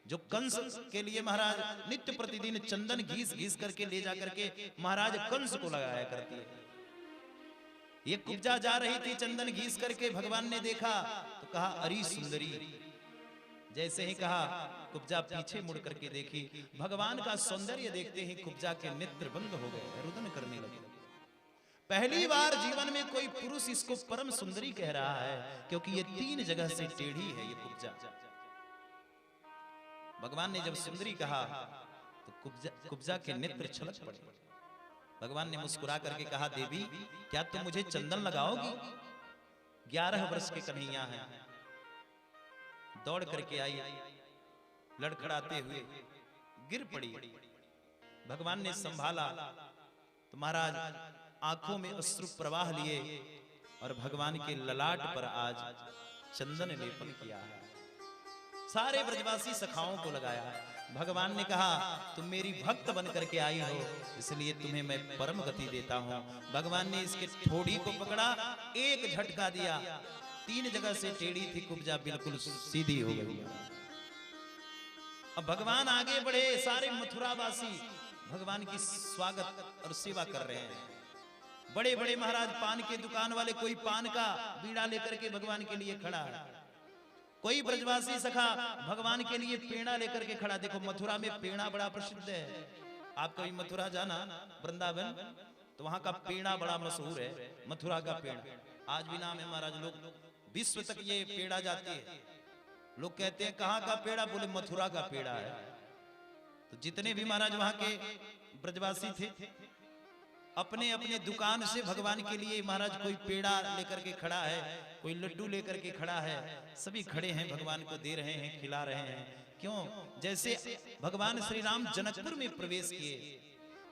जो कंस के लिए महाराज नित्य प्रतिदिन चंदन घीस घीस करके ले जा करके महाराज कंस को लगाया करती है। ये कुब्जा जा रही थी चंदन घीस करके, भगवान ने देखा तो कहा अरे सुंदरी। जैसे ही कहा कुब्जा पीछे मुड़ करके देखी, भगवान का सौंदर्य देखते ही कुब्जा के नेत्र बंद हो गए, रुदन करने लगे। पहली बार जीवन में कोई पुरुष इसको परम सुंदरी कह रहा है, क्योंकि ये 3 जगह से टेढ़ी है ये कुब्जा। भगवान ने जब सुंदरी कहा तो कुब्जा के नेत्र छलक पड़े। भगवान ने मुस्कुरा करके कहा देवी क्या तुम मुझे चंदन लगाओगी? 11 वर्ष के कन्हैया हैं। दौड़ करके आई, लड़खड़ाते हुए गिर पड़ी। भगवान ने संभाला तो महाराज आंखों में अश्रु प्रवाह लिए और भगवान के ललाट पर आज चंदन लेपन किया है। सारे ब्रजवासी सखाओं को लगाया। भगवान ने कहा तुम मेरी भक्त बन करके आई हो, इसलिए तुम्हें मैं परम गति देता हूं। भगवान ने इसके ठोड़ी को पकड़ा, एक झटका दिया, 3 जगह से टेढ़ी थी कुब्जा बिल्कुल सीधी हो गई। अब भगवान आगे बढ़े, सारे मथुरावासी भगवान की स्वागत और सेवा कर रहे हैं। बड़े बड़े महाराज पान के दुकान वाले, कोई पान का बीड़ा लेकर के भगवान के लिए खड़ा है, कोई ब्रजवासी सखा भगवान के लिए पेड़ा लेकर के खड़ा। देखो मथुरा में पेड़ा बड़ा प्रसिद्ध है। आप कभी मथुरा जाना वृंदावन तो वहां का पेड़ा बड़ा मशहूर है, मथुरा का पेड़ा। आज भी नाम है महाराज, लोग विश्व तक ये पेड़ा जाती है। लोग कहते हैं कहाँ का पेड़ा? बोले मथुरा का पेड़ा है। तो जितने भी महाराज वहां के ब्रजवासी थे अपने अपने दुकान से भगवान के लिए महाराज कोई पेड़ा लेकर के खड़ा है, कोई लड्डू लेकर के खड़ा है, सभी खड़े हैं भगवान को दे रहे हैं, खिला रहे हैं। क्यों? जैसे भगवान श्री राम जनकपुर में प्रवेश किए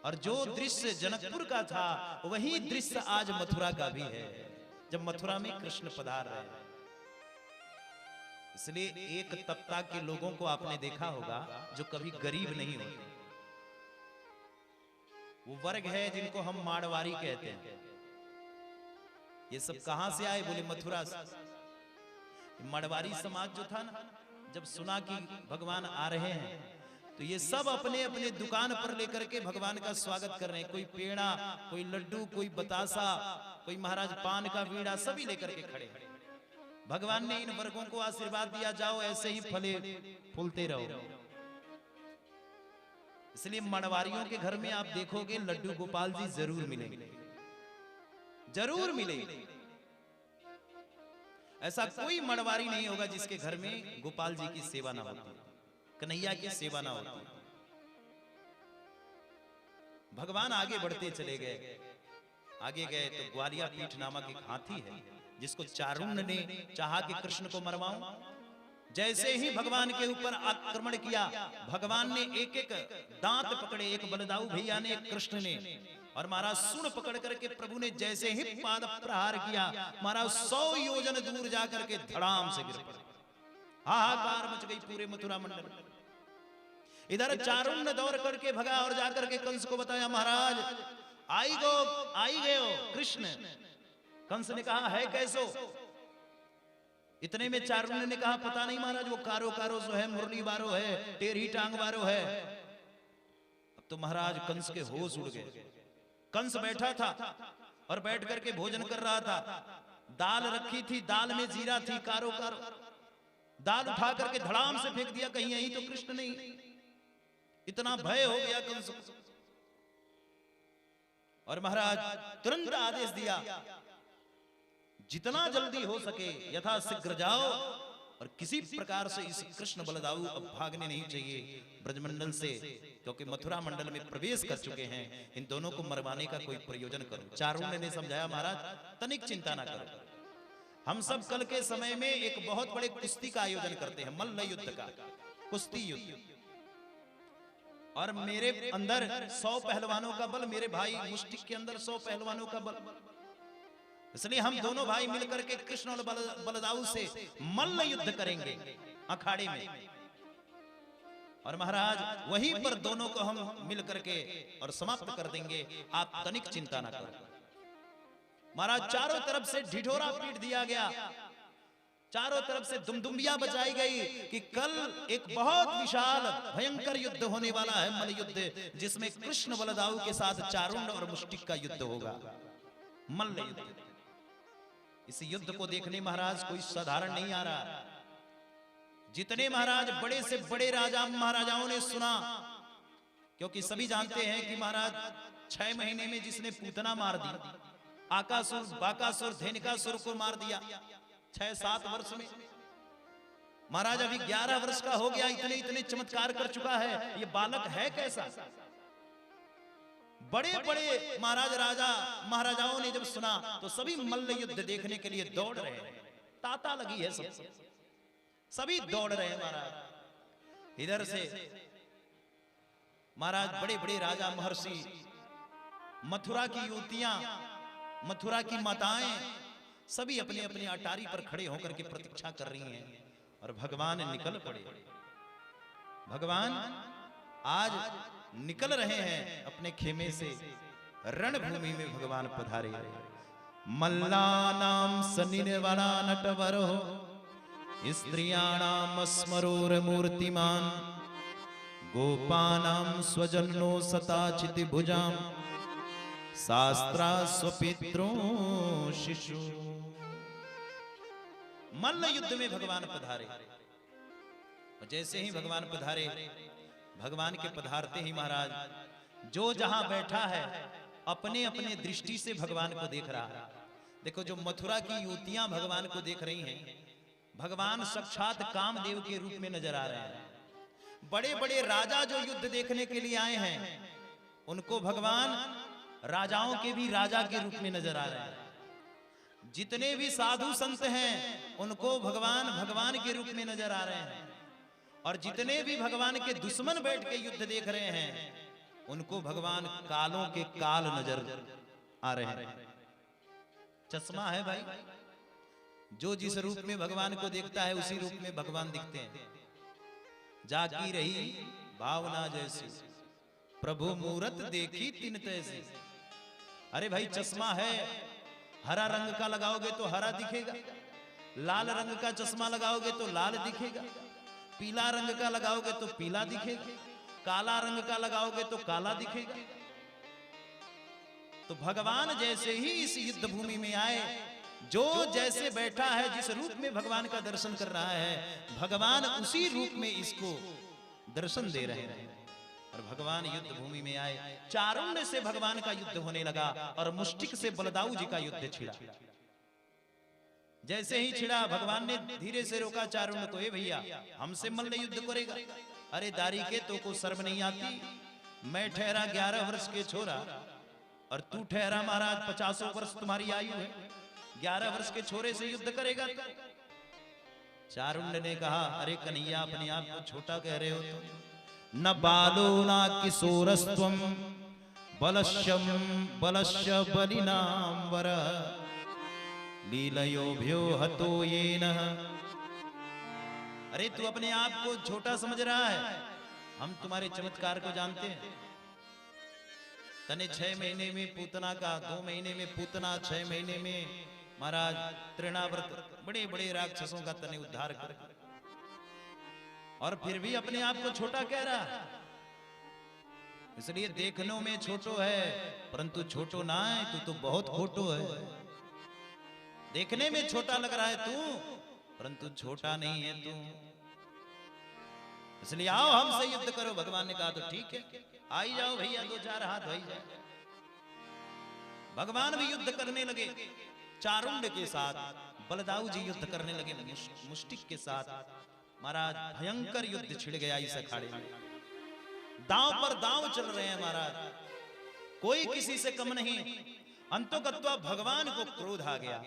और जो दृश्य जनकपुर का था वही दृश्य आज मथुरा का भी है, जब मथुरा में कृष्ण पधार रहे हैं। इसलिए एक तबका के लोगों को आपने देखा होगा जो कभी गरीब नहीं होते, वो वर्ग है जिनको हम मारवाड़ी कहते हैं। ये सब कहां से आए? बोले मथुरा से। मारवाड़ी समाज जो था ना, जब सुना कि भगवान आ रहे हैं तो ये सब अपने अपने दुकान पर लेकर के भगवान का स्वागत कर रहे हैं। कोई पेड़ा, कोई लड्डू, कोई बतासा, कोई महाराज पान का बीड़ा, सभी लेकर के खड़े। भगवान ने इन वर्गों को आशीर्वाद दिया, जाओ ऐसे ही फले फूलते रहो। इसलिए मड़वारियों के घर में आप देखोगे लड्डू गोपाल जी जरूर मिलेंगे, जरूर मिलेंगे। ऐसा कोई मड़वारी नहीं होगा जिसके घर में गोपाल जी की सेवा ना होती, कन्हैया की सेवा ना होती। भगवान आगे बढ़ते चले गए। आगे गए तो ग्वालिया पीठ नामक एक हाथी है जिसको चारुण्य ने चाहा कि कृष्ण को मरवाऊं। जैसे ही भगवान के ऊपर आक्रमण किया, भगवान ने एक एक दांत पकड़े, एक बलदाऊ भैया ने, एक कृष्ण ने, और महाराज सूंड पकड़ करके प्रभु ने जैसे ही पाद प्रहार किया, महाराज 100 योजन दूर जाकर के धड़ाम से गिर पड़े। हाहाकार मच गई पूरे मथुरा मंडल। इधर चारुण्य दौड़ करके भगा और जाकर के कंस को बताया, महाराज आई गए हो कृष्ण। कंस ने कहा है कैसो? इतने में चारुण्य ने कहा पता नहीं महाराज, वो कारो कारो जो है, मुरली बारो है, टेढ़ी टांग बारो है। अब तो महाराज कंस के होश उड़ गए। कंस बैठा था और बैठ करके भोजन कर रहा था। दाल रखी थी, दाल में जीरा थी, कारो कारो दाल उठा करके धड़ाम से फेंक दिया, कहीं यही तो कृष्ण नहीं। इतना भय हो गया कंस को। और महाराज तुरंत आदेश दिया, जितना जल्दी हो सके यथा शीघ्र जाओ और किसी प्रकार से इस कृष्ण बलदाऊ अब भागने नहीं चाहिए ब्रजमंडल से। क्योंकि मथुरा मंडल में प्रवेश कर चुके हैं, इन दोनों को मरवाने का कोई प्रयोजन करो। चारुण्य ने समझाया महाराज तनिक चिंता ना करो, हम सब कल के समय में एक बहुत बड़े कुश्ती का आयोजन करते हैं, मल्ल युद्ध का, कुश्ती युद्ध, और मेरे अंदर 100 पहलवानों का बल, मेरे भाई मुष्टिक के अंदर 100 पहलवानों का बल, इसलिए हम दोनों भाई मिलकर के कृष्ण और बलदाऊ से मल्ल युद्ध करेंगे अखाड़े में, और महाराज वहीं पर दोनों को हम मिलकर के और समाप्त कर देंगे, आप तनिक चिंता ना करो। महाराज चारों तरफ से ढिढोरा पीट दिया गया, चारों तरफ से दुमदुमिया बजाई गई कि कल एक बहुत विशाल भयंकर युद्ध होने वाला है, मल्ल युद्ध, जिसमें कृष्ण बलदाऊ के साथ चारुण्ड और मुष्टिक का युद्ध होगा, मल्ल युद्ध। इस युद्ध को देखने महाराज कोई साधारण नहीं आ रहा। जितने महाराज बड़े से बड़े राजा महाराजाओं ने सुना, क्योंकि सभी जानते हैं कि महाराज 6 महीने में जिसने पूतना मार दी, आकासुर, बाकासुर, धेनुकासुर को मार दिया 6-7 वर्ष में, महाराज अभी 11 वर्ष का हो गया, इतने इतने चमत्कार कर चुका है, ये बालक है कैसा। बड़े बड़े महाराज राजा महाराजाओं ने जब सुना तो सभी मल्ल युद्ध देखने के लिए दौड़ रहे हैं, तांता लगी है सब, सभी दौड़ रहे हैं महाराज। इधर से महाराज बड़े बड़े राजा महर्षि, मथुरा की युवतियां, मथुरा की माताएं, सभी अपने अपने अटारी पर खड़े होकर के प्रतीक्षा कर रही हैं, और भगवान निकल पड़े। भगवान आज निकल रहे हैं अपने खेमे से, रणभूमि में भगवान पधारे। मल्लानाम सनिर्वरा नटवरो स्त्रियाणाम स्मरोर मूर्तिमान गोपानाम स्वजनो सताचिति भुजाम शास्त्रा स्वपित्रों शिशु। मल्ल युद्ध में भगवान पधारे, और जैसे ही भगवान पधारे, भगवान के पधारते ही महाराज जो जहां बैठा है अपने अपने दृष्टि से भगवान को देख रहा है। देखो जो मथुरा की युवतियां भगवान को देख रही हैं, भगवान साक्षात कामदेव के रूप में नजर आ रहे हैं। बड़े बड़े राजा जो युद्ध देखने के लिए आए हैं, उनको भगवान राजाओं के भी राजा के रूप में नजर आ रहे हैं। जितने भी साधु संत हैं उनको भगवान भगवान के रूप में नजर आ रहे हैं, और जितने भी भगवान के दुश्मन बैठ के युद्ध देख रहे हैं उनको भगवान कालों के काल नजर आ रहे हैं। चश्मा है भाई, जो जिस रूप में भगवान को देखता है उसी रूप में भगवान दिखते हैं। जागी रही भावना जैसी, प्रभु मूरत देखी तिन तैसी। अरे भाई चश्मा है, हरा रंग का लगाओगे तो हरा दिखेगा, लाल रंग का चश्मा लगाओगे तो लाल दिखेगा, पीला रंग का लगाओगे तो पीला दिखेगा, काला रंग का लगाओगे तो काला दिखेगा। तो भगवान जैसे ही इस युद्ध भूमि में आए, जो जैसे बैठा है, जिस रूप में भगवान का दर्शन कर रहा है, भगवान उसी रूप में इसको दर्शन दे रहे हैं। और भगवान युद्ध भूमि में आए, चारुण्य से भगवान का युद्ध होने लगा, और मुष्टिक से बलदाऊ जी का युद्ध छिड़ा। जैसे ही छिड़ा, भगवान ने धीरे से रोका चारुण्य को, ए भैया हमसे मल्ल युद्ध करेगा? अरे दारी के तो को शर्म नहीं आती, मैं ठहरा 11 वर्ष के छोरा, और तू ठहरा महाराज 50 वर्ष तुम्हारी आयु है, 11 वर्ष के छोरे से युद्ध करेगा? चारुण्य ने कहा, अरे कन्हैया अपने आप को छोटा कह रहे हो तो, न बालो न किशोरस्त्वम बलश्यम बलश्य बलिनाम वर लीलयोभ्यो हतो येन। अरे तू अपने आप को छोटा समझ रहा है, हम तुम्हारे चमत्कार को जानते हैं। तने 6 महीने में पूतना का, 2 महीने में पूतना, 6 महीने में महाराज तृणाव्रत, बड़े बड़े राक्षसों का तने उद्धार कर, और फिर भी अपने आप को छोटा कह रहा है। इसलिए देखने में छोटो है, परंतु छोटो ना है, तू तो बहुत खोटो है। देखने में छोटा लग रहा है तू, परंतु छोटा नहीं है तू। इसलिए आओ हमसे युद्ध करो। भगवान ने कहा तो ठीक है, आई जाओ भैया, 2-4 हाथ धोई जाए। भगवान भी युद्ध करने लगे चारुण्य के साथ, बलदाऊ जी युद्ध करने लगे मुष्टिक के साथ। महाराज भयंकर युद्ध छिड़ गया इस अखाड़े में। दांव पर दांव चल रहे हैं महाराज, कोई किसी से कम नहीं। अंतोगत्वा भगवान को क्रोध आ गया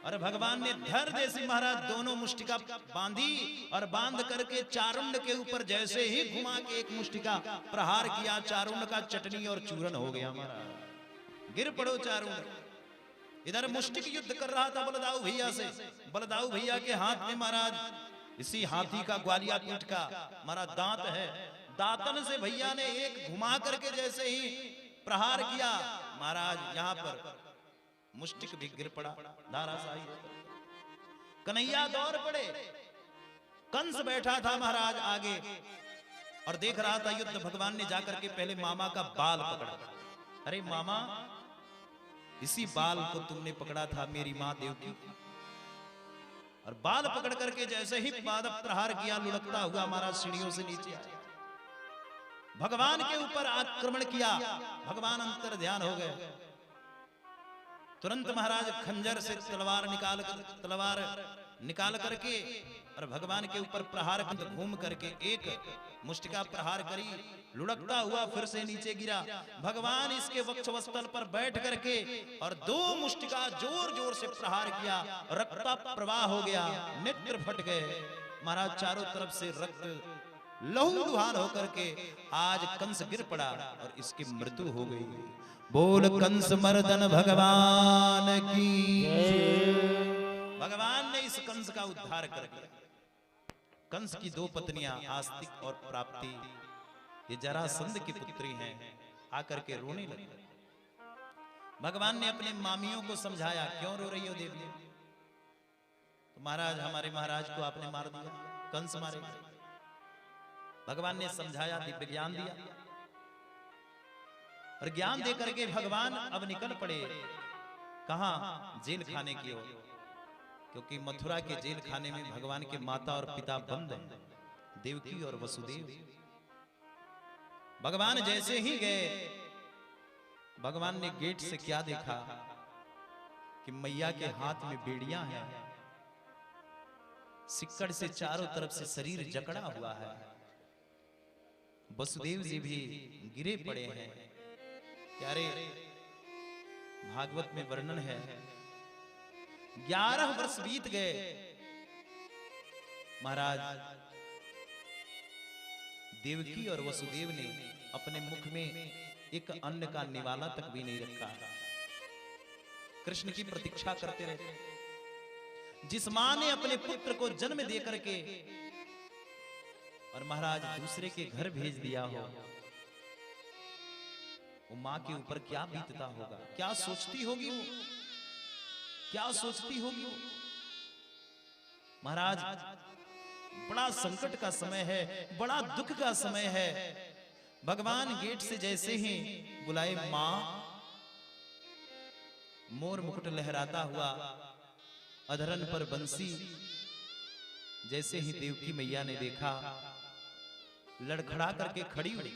और भगवान ने धर जैसी महाराज दोनों मुष्टिका बांधी और बांध करके चारुंड के ऊपर जैसे ही घुमा के एक मुष्टिका प्रहार किया, चारुंड का चटनी और चूरन हो गया महाराज। गिर पड़ो चारुंड। इधर मुष्टिक युद्ध कर रहा था बलदाऊ भैया से। बलदाऊ भैया के हाथ में महाराज इसी हाथी का ग्वालिया पीठ का महाराज दांत है। दांतन से भैया ने एक घुमा करके जैसे ही प्रहार किया महाराज, यहां पर मुष्टिक भी गिर पड़ा धाराशाही। कन्हैया दौड़ पड़े। कंस बैठा था महाराज आगे और देख रहा था युद्ध। भगवान ने जाकर के पहले मामा का बाल पकड़ा। अरे मामा, इसी बाल को तुमने पकड़ा था मेरी मां देवकी। और बाल पकड़ करके जैसे ही पाद प्रहार किया, लुढ़कता हुआ महाराज सीढ़ियों से नीचे आया, भगवान के ऊपर आक्रमण किया। भगवान अंतर ध्यान हो गए। तुरंत महाराज खंजर से तलवार निकाल करके और भगवान के ऊपर प्रहार घूम करके एक मुष्टिका प्रहार करी। लुढ़कता हुआ फिर से नीचे गिरा। भगवान इसके वक्षस्थल पर बैठ करके और दो मुष्टिका जोर जोर से प्रहार किया। रक्त प्रवाह हो गया, नेत्र फट गए महाराज। चारों तरफ से रक्त लहूलुहान होकर के आज कंस गिर पड़ा और इसकी मृत्यु हो गई। बोल कंस मर्दन भगवान की। भगवान ने इस कंस का उद्धार कर दिया। कंस की दो पत्नियां आस्तिक और प्राप्ति, ये जरासंध की पुत्री हैं, आकर के रोने लगी। भगवान ने अपने मामियों को समझाया, क्यों रो रही हो देवी? तो महाराज, हमारे महाराज को आपने मार दिया, कंस मारेगा। भगवान ने समझाया, दिव्य ज्ञान दिया और ज्ञान देकर के भगवान अब निकल पड़े। कहां? जेल खाने की ओर, क्योंकि मथुरा के जेल खाने में भगवान के माता और पिता बंद हैं, देवकी और वसुदेव। भगवान जैसे ही गए, भगवान ने गेट से क्या देखा कि मैया के हाथ में बेड़ियां हैं, सिक्कड़ से चारों तरफ से शरीर जकड़ा हुआ है। वसुदेव जी भी गिरे पड़े हैं। प्यारे भागवत में वर्णन है, 11 वर्ष बीत गए महाराज। देवकी और वसुदेव ने अपने मुख में एक अन्न का निवाला तक भी नहीं रखा। कृष्ण की प्रतीक्षा करते रहे। जिस मां ने अपने पुत्र को जन्म दे करके और महाराज दूसरे के घर भेज दिया हो, वो मां के ऊपर क्या बीतता होगा, क्या सोचती होगी वो, क्या सोचती होगी वो। महाराज, बड़ा संकट का समय है, बड़ा दुख का समय है। भगवान गेट से जैसे ही बुलाए, मां, मोर मुकुट लहराता हुआ, अधरन पर बंसी। जैसे ही देवकी मैया ने देखा, लड़खड़ा करके खड़ी हुई।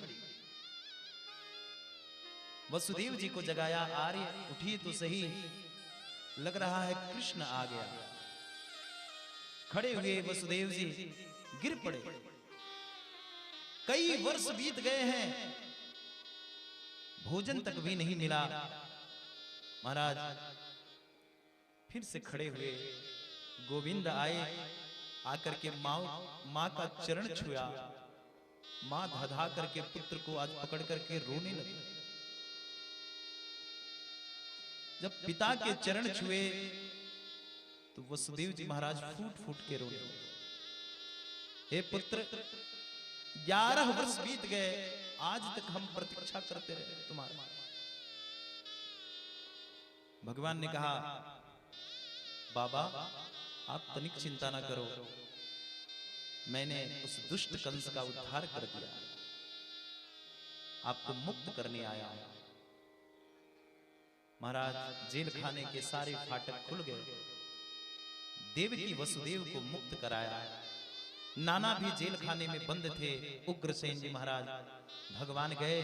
वसुदेव जी को जगाया, आर्य उठिए तो सही, लग रहा है कृष्ण आ गया। खड़े हुए वसुदेव जी गिर पड़े। कई वर्ष बीत गए हैं, भोजन तक भी नहीं मिला। महाराज फिर से खड़े हुए, गोविंद आए, आकर के मां का चरण छुआ। मां धधा करके पुत्र को आज पकड़ करके रोने लगी। जब पिता के चरण छुए तो वसुदेव जी महाराज फूट फूट के रोने लगे। हे पुत्र, 11 वर्ष बीत गए, आज तक हम प्रतीक्षा करते रहे तुम्हारे। भगवान ने कहा, बाबा आप तनिक चिंता ना करो, मैंने उस दुष्ट कंस का उद्धार कर दिया, आपको मुक्त करने आया हूं। महाराज, जेल खाने के सारे फाटक खुल गए। देवकी वसुदेव को मुक्त कराया। नाना भी जेल खाने में बंद थे। उग्रसेन जी महाराज भगवान गए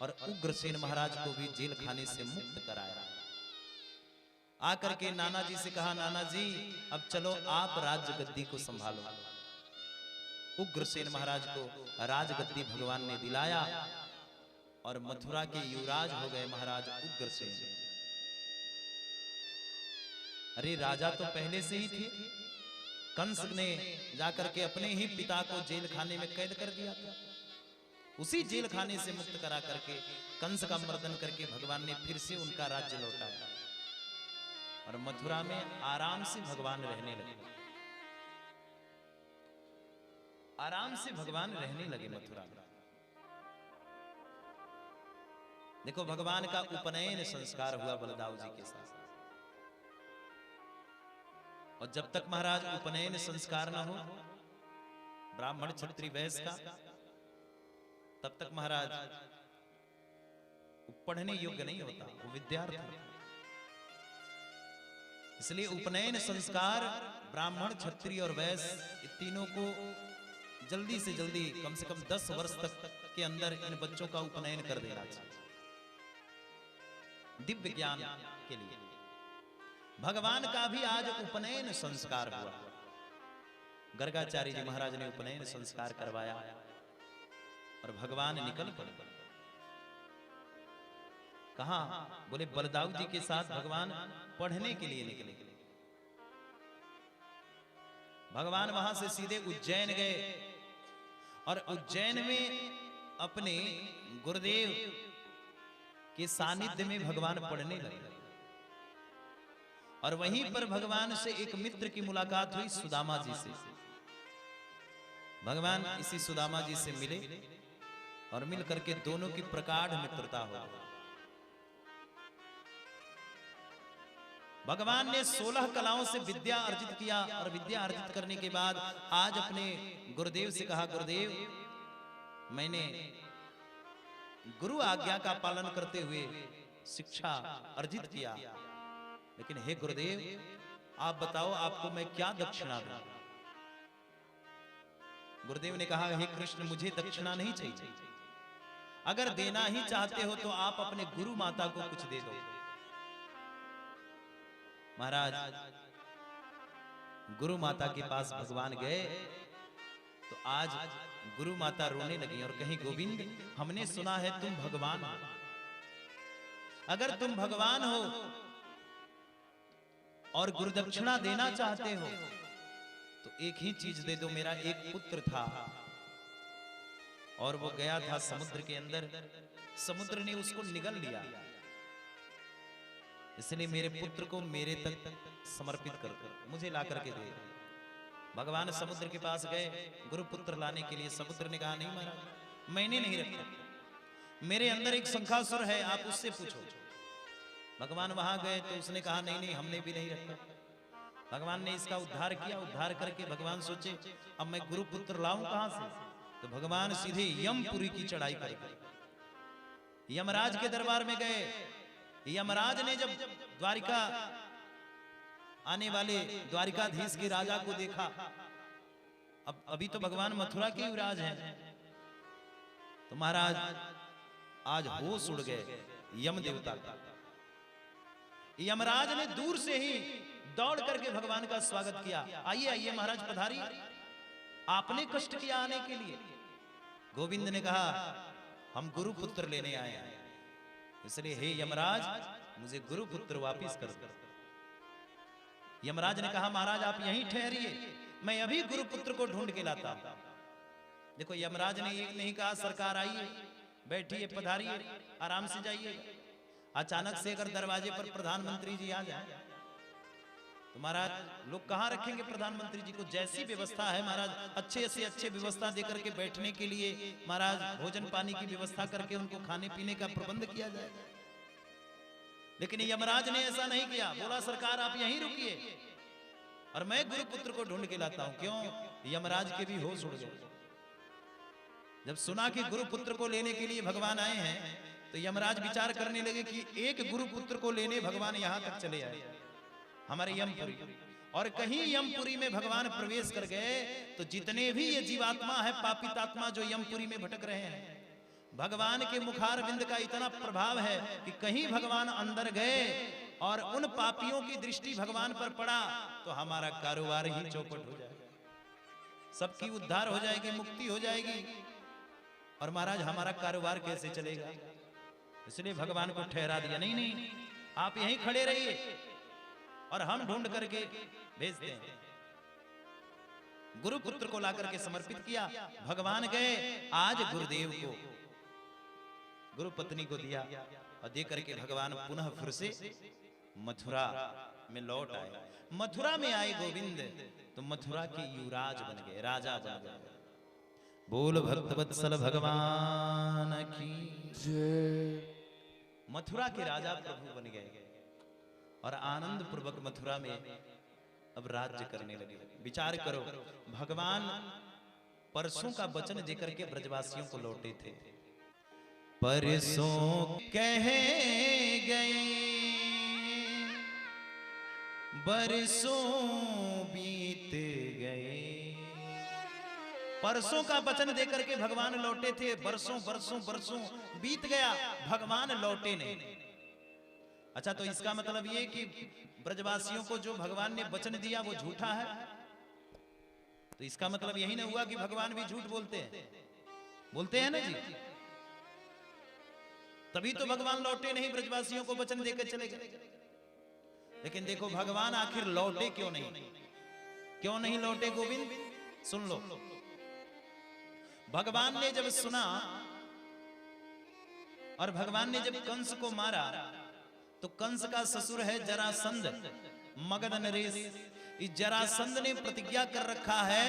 और उग्रसेन महाराज को भी जेल खाने से मुक्त कराया। आकर के नाना जी से कहा, नाना जी अब चलो आप राज्य गद्दी को संभालो। उग्रसेन महाराज को राजगद्दी भगवान ने दिलाया और मथुरा के युवराज हो गए महाराज उग्रसेन। अरे राजा तो पहले से ही थे, कंस ने जाकर के अपने ही पिता को जेल खाने में कैद कर दिया था। उसी जेल खाने से मुक्त करा करके कंस का मर्दन करके भगवान ने फिर से उनका राज्य लौटाया और मथुरा में आराम से भगवान रहने लगे। आराम से भगवान रहने लगे मथुरा में। देखो भगवान का उपनयन संस्कार हुआ बलदाऊ जी के साथ, और जब तक महाराज उपनयन संस्कार ना हो ब्राह्मण क्षत्रिय वैश्य का, तब तक महाराज पढ़ने योग्य नहीं होता, वो विद्यार्थी। इसलिए उपनयन संस्कार ब्राह्मण क्षत्रिय और वैश्य तीनों को जल्दी से जल्दी कम से कम 10 वर्ष तक के अंदर इन बच्चों का उपनयन कर देना चाहिए दिव्य ज्ञान के लिए। भगवान का भी आज उपनयन संस्कार हुआ। गर्गाचार्य जी महाराज ने उपनयन संस्कार करवाया और भगवान निकल पड़े। कहां? बोले बलदाऊ जी के साथ भगवान पढ़ने के लिए निकले। भगवान वहां से सीधे उज्जैन गए और उज्जैन में अपने गुरुदेव के सानिध्य में भगवान पढ़ने लगे। और वहीं पर भगवान से एक मित्र की मुलाकात हुई, सुदामा जी से। भगवान इसी सुदामा जी से मिले और मिल करके दोनों की प्रगाढ़ मित्रता हो। भगवान ने 16 कलाओं से विद्या अर्जित किया और विद्या अर्जित करने के बाद आज अपने गुरुदेव से कहा, गुरुदेव मैंने गुरु आज्ञा का पालन करते हुए शिक्षा अर्जित किया, लेकिन हे गुरुदेव आप बताओ आपको मैं क्या दक्षिणा दूं? गुरुदेव ने कहा, हे कृष्ण मुझे दक्षिणा नहीं चाहिए, अगर देना ही चाहते हो तो आप अपने गुरु माता को कुछ दे दो। महाराज गुरु माता के पास भगवान गए तो आज गुरु माता रोने लगी और कहीं, गोविंद हमने सुना है तुम भगवान हो, अगर तुम भगवान हो और गुरुदक्षिणा देना चाहते हो तो एक ही चीज दे दो। मेरा एक पुत्र था और वो गया था समुद्र के अंदर, समुद्र ने उसको निगल लिया, इसलिए मेरे पुत्र को मेरे तक समर्पित कर दो, मुझे ला करके दे। भगवान समुद्र के पास गए गुरु पुत्र लाने के लिए। समुद्र ने कहा, नहीं महाराज मैंने नहीं रखा, मेरे अंदर एक शंखासुर है, आप उससे पूछो। भगवान वहां गए तो उसने कहा, नहीं नहीं हमने भी नहीं रखा। भगवान ने इसका उद्धार किया। उद्धार करके भगवान सोचे अब मैं गुरु पुत्र लाऊं कहां से? तो भगवान सीधे यमपुरी की चढ़ाई कर गए, यमराज के दरबार में गए। यमराज ने जब द्वारिका आने वाले द्वारिकाधीश के राजा को देखा, अब अभी तो भगवान मथुरा के युवराज हैं, तो महाराज आज होश उड़ गए यम देवता का। यमराज ने दूर से ही दौड़ करके भगवान का स्वागत किया, आइए आइए महाराज पधारिए, आपने कष्ट किया आने के लिए। गोविंद ने कहा, हम गुरु पुत्र लेने आए हैं, इसलिए हे यमराज मुझे गुरु पुत्र वापिस कर दो। यमराज ने कहा, महाराज आप यहीं ठहरिए, मैं अभी गुरु पुत्र को ढूंढ के लाता हूं। देखो यमराज ने ये नहीं कहा सरकार आइए बैठिए पधारिए आराम से जाइए। अचानक से अगर दरवाजे पर प्रधानमंत्री जी आ जाए तो महाराज लोग कहां रखेंगे प्रधानमंत्री जी को? जैसी व्यवस्था है महाराज, अच्छे से अच्छे व्यवस्था देकर के बैठने के लिए महाराज भोजन पानी की व्यवस्था करके उनको खाने पीने का प्रबंध किया जाए। लेकिन यमराज ने ऐसा नहीं किया, बोला सरकार आप यहीं रुकिए और मैं गुरु पुत्र को ढूंढ के लाता हूं। क्यों? यमराज के भी होश उड़ गए। जब सुना कि गुरु पुत्र को लेने के लिए भगवान आए हैं तो यमराज विचार करने लगे कि एक गुरु पुत्र को लेने भगवान यहां तक चले आए हमारे यमपुरी, और कहीं यमपुरी में भगवान प्रवेश कर गए तो जितने भी ये जीवात्मा है पापितात्मा जो यमपुरी में भटक रहे हैं, भगवान के मुखारविंद का इतना प्रभाव है कि कहीं भगवान अंदर गए और उन पापियों की दृष्टि भगवान पर पड़ा तो हमारा कारोबार ही चौपट हो जाएगा। सबकी उद्धार हो जाएगी, मुक्ति हो जाएगी, और महाराज हमारा कारोबार कैसे चलेगा? इसलिए भगवान को ठहरा दिया, नहीं नहीं आप यहीं खड़े रहिए और हम ढूंढ करके भेजते हैं। गुरुपुत्र को लाकर के समर्पित किया। भगवान गए, आज गुरुदेव को, गुरु पत्नी को दिया, और दे करके भगवान पुनः फिर से मथुरा में लौट आए। मथुरा में आए गोविंद तो मथुरा के युवराज बन गए, राजा बन गए। बोल भक्तवत्सल भगवान की जय। मथुरा के राजा प्रभु बन गए और आनंद पूर्वक मथुरा में अब राज्य करने लगे। विचार करो, भगवान परसों का वचन देकर के ब्रजवासियों को लौटे थे। परसों कह गए, बरसों बीत गए। परसों का वचन देकर के भगवान लौटे थे, बरसों बरसों बरसों बीत गया, भगवान लौटे नहीं। अच्छा, तो इसका मतलब ये कि ब्रजवासियों को जो भगवान ने वचन दिया वो झूठा है? तो इसका मतलब यही ना हुआ कि भगवान भी झूठ बोलते हैं ना जी? तभी तो भगवान लौटे नहीं, ब्रजवासियों को वचन देकर चले गए। लेकिन देखो भगवान आखिर लौटे क्यों नहीं लौटे गोविंद? सुन लो, भगवान ने जब सुना और भगवान ने जब कंस को मारा, तो कंस का ससुर है जरासंध, मगध नरेश। इस जरासंध ने प्रतिज्ञा कर रखा है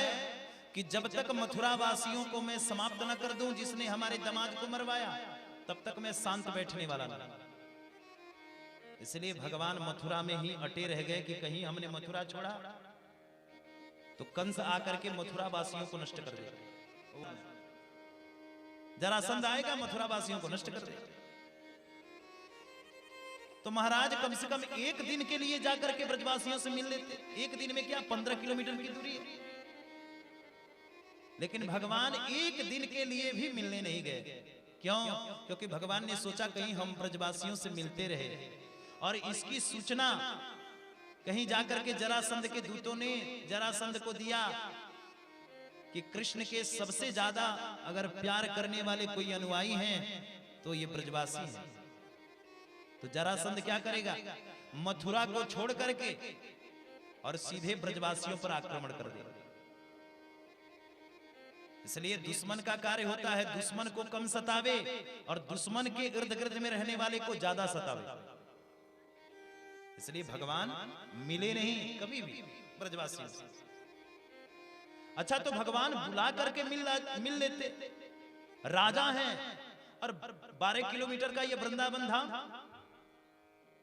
कि जब तक मथुरा वासियों को मैं समाप्त न कर दूं, जिसने हमारे दामाद को मरवाया, तब तक मैं शांत बैठने वाला नहीं। इसलिए भगवान मथुरा में ही अटे रह गए कि कहीं हमने मथुरा छोड़ा तो कंस आकर के मथुरा वासियों को नष्ट कर देगा। जरासंध आएगा, मथुरा वासियों को नष्ट कर देगा। तो महाराज कम से कम एक दिन के लिए जाकर के ब्रजवासियों से मिल लेते। एक दिन में क्या 15 किलोमीटर की दूरी है। लेकिन भगवान एक दिन के लिए भी मिलने नहीं गए। क्यों? क्योंकि भगवान ने सोचा कहीं हम ब्रजवासियों से मिलते रहे और इसकी सूचना कहीं जाकर के जरासंध के दूतों ने जरासंध को दिया कि कृष्ण के सबसे ज्यादा अगर प्यार करने वाले कोई अनुयायी हैं तो ये ब्रजवासी हैं। तो जरासंध क्या करेगा? मथुरा को छोड़ करके और सीधे ब्रजवासियों पर आक्रमण कर देगा। इसलिए दुश्मन का कार्य होता है दुश्मन को कम सतावे और दुश्मन के इर्द गिर्द में रहने वाले को ज्यादा सतावे। इसलिए भगवान मिले नहीं कभी भी ब्रजवासियों से। अच्छा, तो भगवान बुला करके मिल लेते। राजा हैं और 12 किलोमीटर का ये वृंदावन धाम,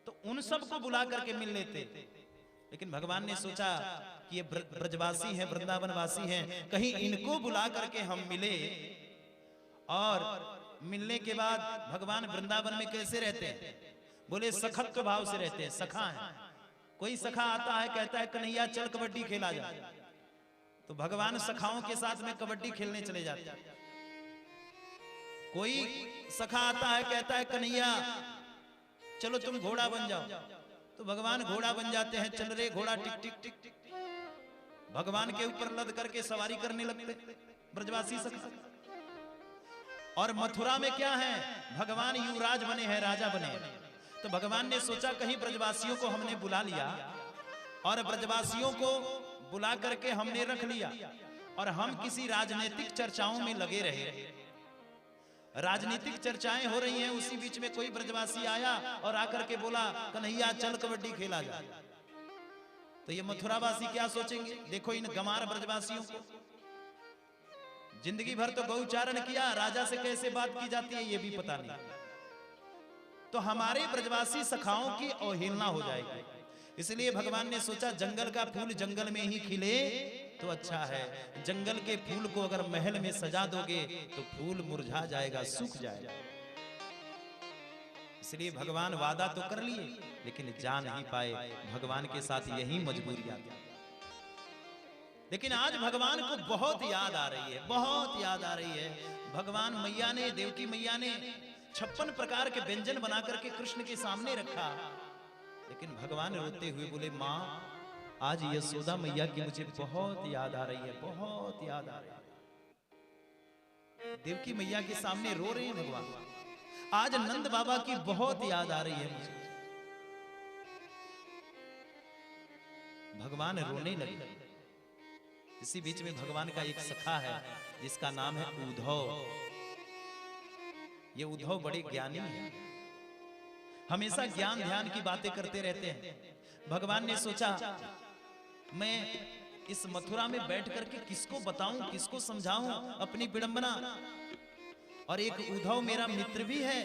तो उन सबको बुला करके मिल लेते। लेकिन भगवान ने सोचा कि ये ब्रजवासी हैं, वृंदावन वासी हैं, कहीं इनको बुला करके हम मिले। और मिलने के बाद भगवान वृंदावन में कैसे रहते हैं? बोले सखत्व भाव से रहते हैं, सखा हैं। कोई सखा आता है कहता है कन्हैया चल कबड्डी खेला जाए, तो भगवान सखाओं के साथ में कबड्डी खेलने चले जाते हैं। कोई सखा आता है कहता है कन्हैया चलो तुम घोड़ा बन जाओ, तो भगवान घोड़ा बन जाते हैं। चल रे घोड़ा टिक टिक टिक टिक, भगवान के ऊपर लद करके सवारी करने लगते ब्रजवासी सखा। और मथुरा में क्या है? भगवान युवराज बने हैं, राजा बने हैं। तो भगवान ने सोचा कहीं ब्रजवासियों को हमने बुला लिया और ब्रजवासियों को बुला करके हमने रख लिया और हम किसी राजनीतिक चर्चाओं में लगे रहे। राजनीतिक चर्चाएं हो रही हैं, उसी बीच में कोई ब्रजवासी आया और आकर के बोला कन्हैया चल कबड्डी खेला जाए, तो ये मथुरावासी क्या सोचेंगे? देखो इन गमार ब्रजवासियों को, जिंदगी भर तो गौचारण किया, राजा से कैसे बात की जाती है ये भी पता नहीं। तो हमारे ब्रजवासी सखाओं की अवहेलना हो जाएगी। इसलिए भगवान ने सोचा जंगल का फूल जंगल में ही खिले तो अच्छा है। जंगल के फूल को अगर महल में सजा दोगे तो फूल मुरझा जाएगा, सूख जाएगा। इसलिए भगवान वादा तो कर लिए लेकिन जा नहीं पाए। भगवान के साथ यही मजबूरियां थी। लेकिन आज भगवान को बहुत याद आ रही है, बहुत याद आ रही है। भगवान मैया ने, देवकी मैया ने 56 प्रकार के व्यंजन बना करके कृष्ण के सामने रखा, लेकिन भगवान रोते हुए बोले माँ आज यशोदा मैया की मुझे बहुत याद आ रही है, बहुत याद आ रही है। देवकी मैया के सामने रो रहे हैं भगवान। आज नंद बाबा की बहुत याद आ रही है मुझे। भगवान रोने लगे। इसी बीच में भगवान का एक सखा है जिसका नाम है उद्धव। ये उद्धव बड़े ज्ञानी हैं, हमेशा ज्ञान ध्यान की बातें करते रहते हैं। भगवान ने सोचा मैं इस मथुरा में बैठ करके किसको बताऊं, किसको समझाऊं अपनी विडंबना। और एक उद्धव मेरा मित्र भी है,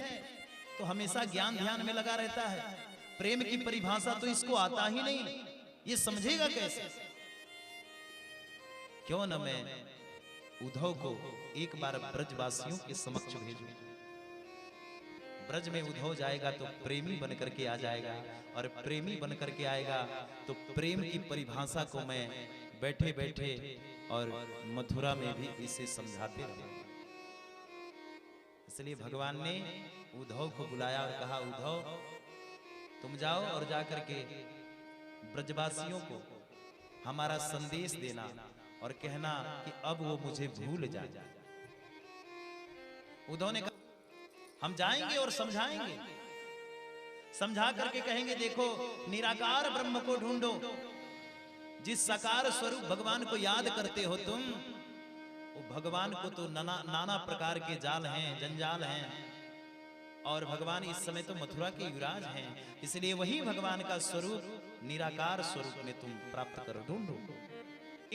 तो हमेशा ज्ञान ध्यान में लगा रहता है। प्रेम की परिभाषा तो इसको आता ही नहीं, ये समझेगा कैसे। क्यों न मैं उद्धव को एक बार ब्रजवासियों के समक्ष भेजूं। ब्रज में उद्धव जाएगा तो प्रेमी बन करके आ जाएगा, और प्रेमी बन करके आएगा तो प्रेम की परिभाषा को मैं बैठे बैठे और मथुरा में भी इसे समझाते रहूंगा। इसलिए भगवान ने उद्धव को बुलाया और कहा, उद्धव तुम जाओ और जाकर के ब्रजवासियों को हमारा संदेश देना और कहना कि अब वो मुझे भूल जाए। उद्धव ने कहा हम जाएंगे और समझाएंगे, समझा करके कहेंगे देखो निराकार ब्रह्म को ढूंढो। जिस साकार स्वरूप भगवान को याद करते हो तुम, वो भगवान को तो नाना प्रकार के जाल हैं, जंजाल हैं। और भगवान इस समय तो मथुरा के युवराज हैं, इसलिए वही भगवान का स्वरूप निराकार स्वरूप में तुम प्राप्त करो, ढूंढो।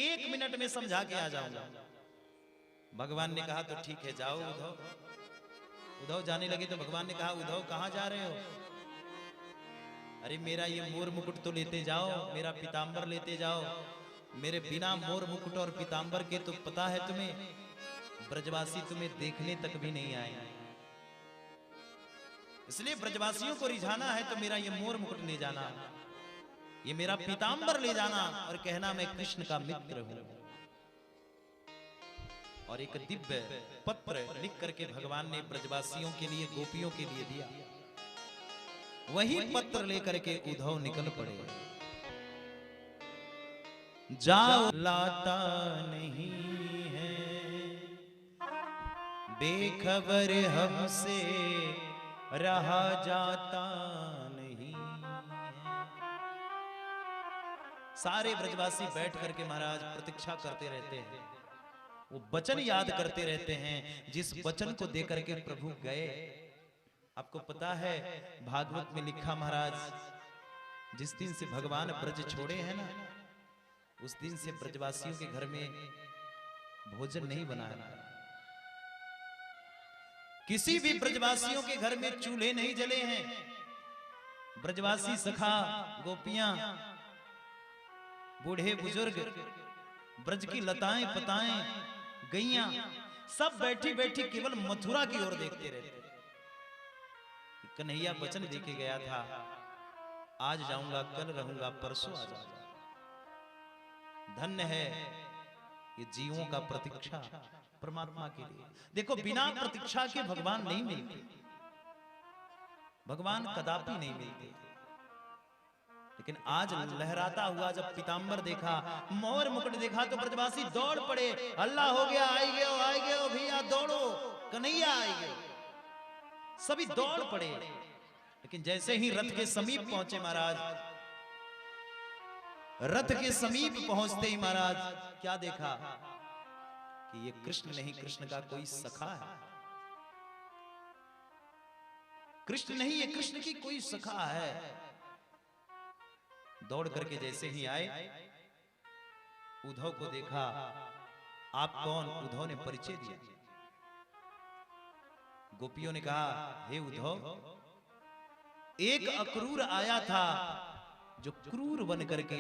1 मिनट में समझा के आ जाऊंगा। भगवान ने कहा तो ठीक है जाओ उद्धव। उद्धव जाने लगे तो भगवान ने कहा उद्धव कहां जा रहे हो। अरे मेरा ये मोर मुकुट तो लेते जाओ, मेरा पीतांबर लेते जाओ। मेरे बिना मोर मुकुट और पीतांबर के तो पता है तुम्हें, ब्रजवासी तुम्हें देखने तक भी नहीं आए। इसलिए ब्रजवासियों को रिझाना है तो मेरा ये मोर मुकुट ले जाना, ये मेरा पीतांबर ले जाना और कहना मैं कृष्ण का मित्र हूं। और एक दिव्य पत्र लिख करके भगवान ने ब्रजवासियों के लिए, गोपियों के लिए दिया। वही पत्र लेकर के उद्धव निकल पड़े। जाओ लाता नहीं है, बेखबर हमसे रहा जाता नहीं है। सारे ब्रजवासी बैठ करके महाराज प्रतीक्षा करते रहते हैं, वो वचन याद करते रहते हैं जिस वचन को देकर के प्रभु गए। आपको पता है भागवत में लिखा महाराज, जिस दिन से भगवान ब्रज छोड़े हैं ना, उस दिन से ब्रजवासियों के घर में भोजन नहीं बना है। किसी भी ब्रजवासियों के घर में चूल्हे नहीं जले हैं। ब्रजवासी सखा, गोपियां, बूढ़े बुजुर्ग, ब्रज की लताएं पताएं, गैया, सब बैठी बैठी केवल मथुरा की ओर देखते रहते। कन्हैया वचन देके गया था, आज जाऊंगा, कल रहूंगा, परसों आ जाऊंगा। धन्य है ये जीवों का प्रतीक्षा परमात्मा के लिए। देखो बिना प्रतीक्षा के भगवान नहीं मिलते, भगवान कदापि नहीं मिलते। लेकिन आज लहराता हुआ जब पीतांबर देखा, मोर मुकुट देखा, तो ब्रजवासी दौड़ पड़े। अल्लाह हो गया, आई गयो भैया दौड़ो, कन्हैया आई गयो। सभी दौड़ पड़े। लेकिन जैसे ही रथ के समीप पहुंचे महाराज, रथ के समीप पहुंचते ही महाराज क्या देखा कि ये कृष्ण नहीं, कृष्ण का कोई सखा है। कृष्ण नहीं, ये कृष्ण की कोई सखा है। दौड़ करके जैसे ही आए, उद्धव को देखा। आप कौन? उद्धव ने परिचय दिया। गोपियों ने कहा हे उद्धव, एक अक्रूर आया था जो क्रूर बन करके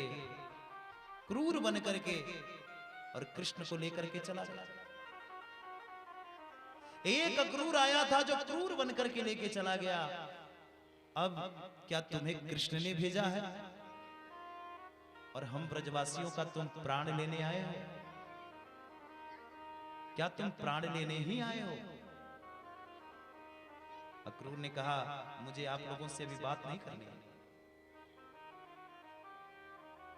और कृष्ण को लेकर के चला गया। एक अक्रूर आया था जो क्रूर बन करके लेके चला गया। अब क्या तुम्हें कृष्ण ने भेजा है और हम ब्रजवासियों का तुम प्राण लेने आए हो? क्या तुम प्राण लेने ही आए हो? अक्रूर ने कहा मुझे आप लोगों से अभी बात नहीं करनी।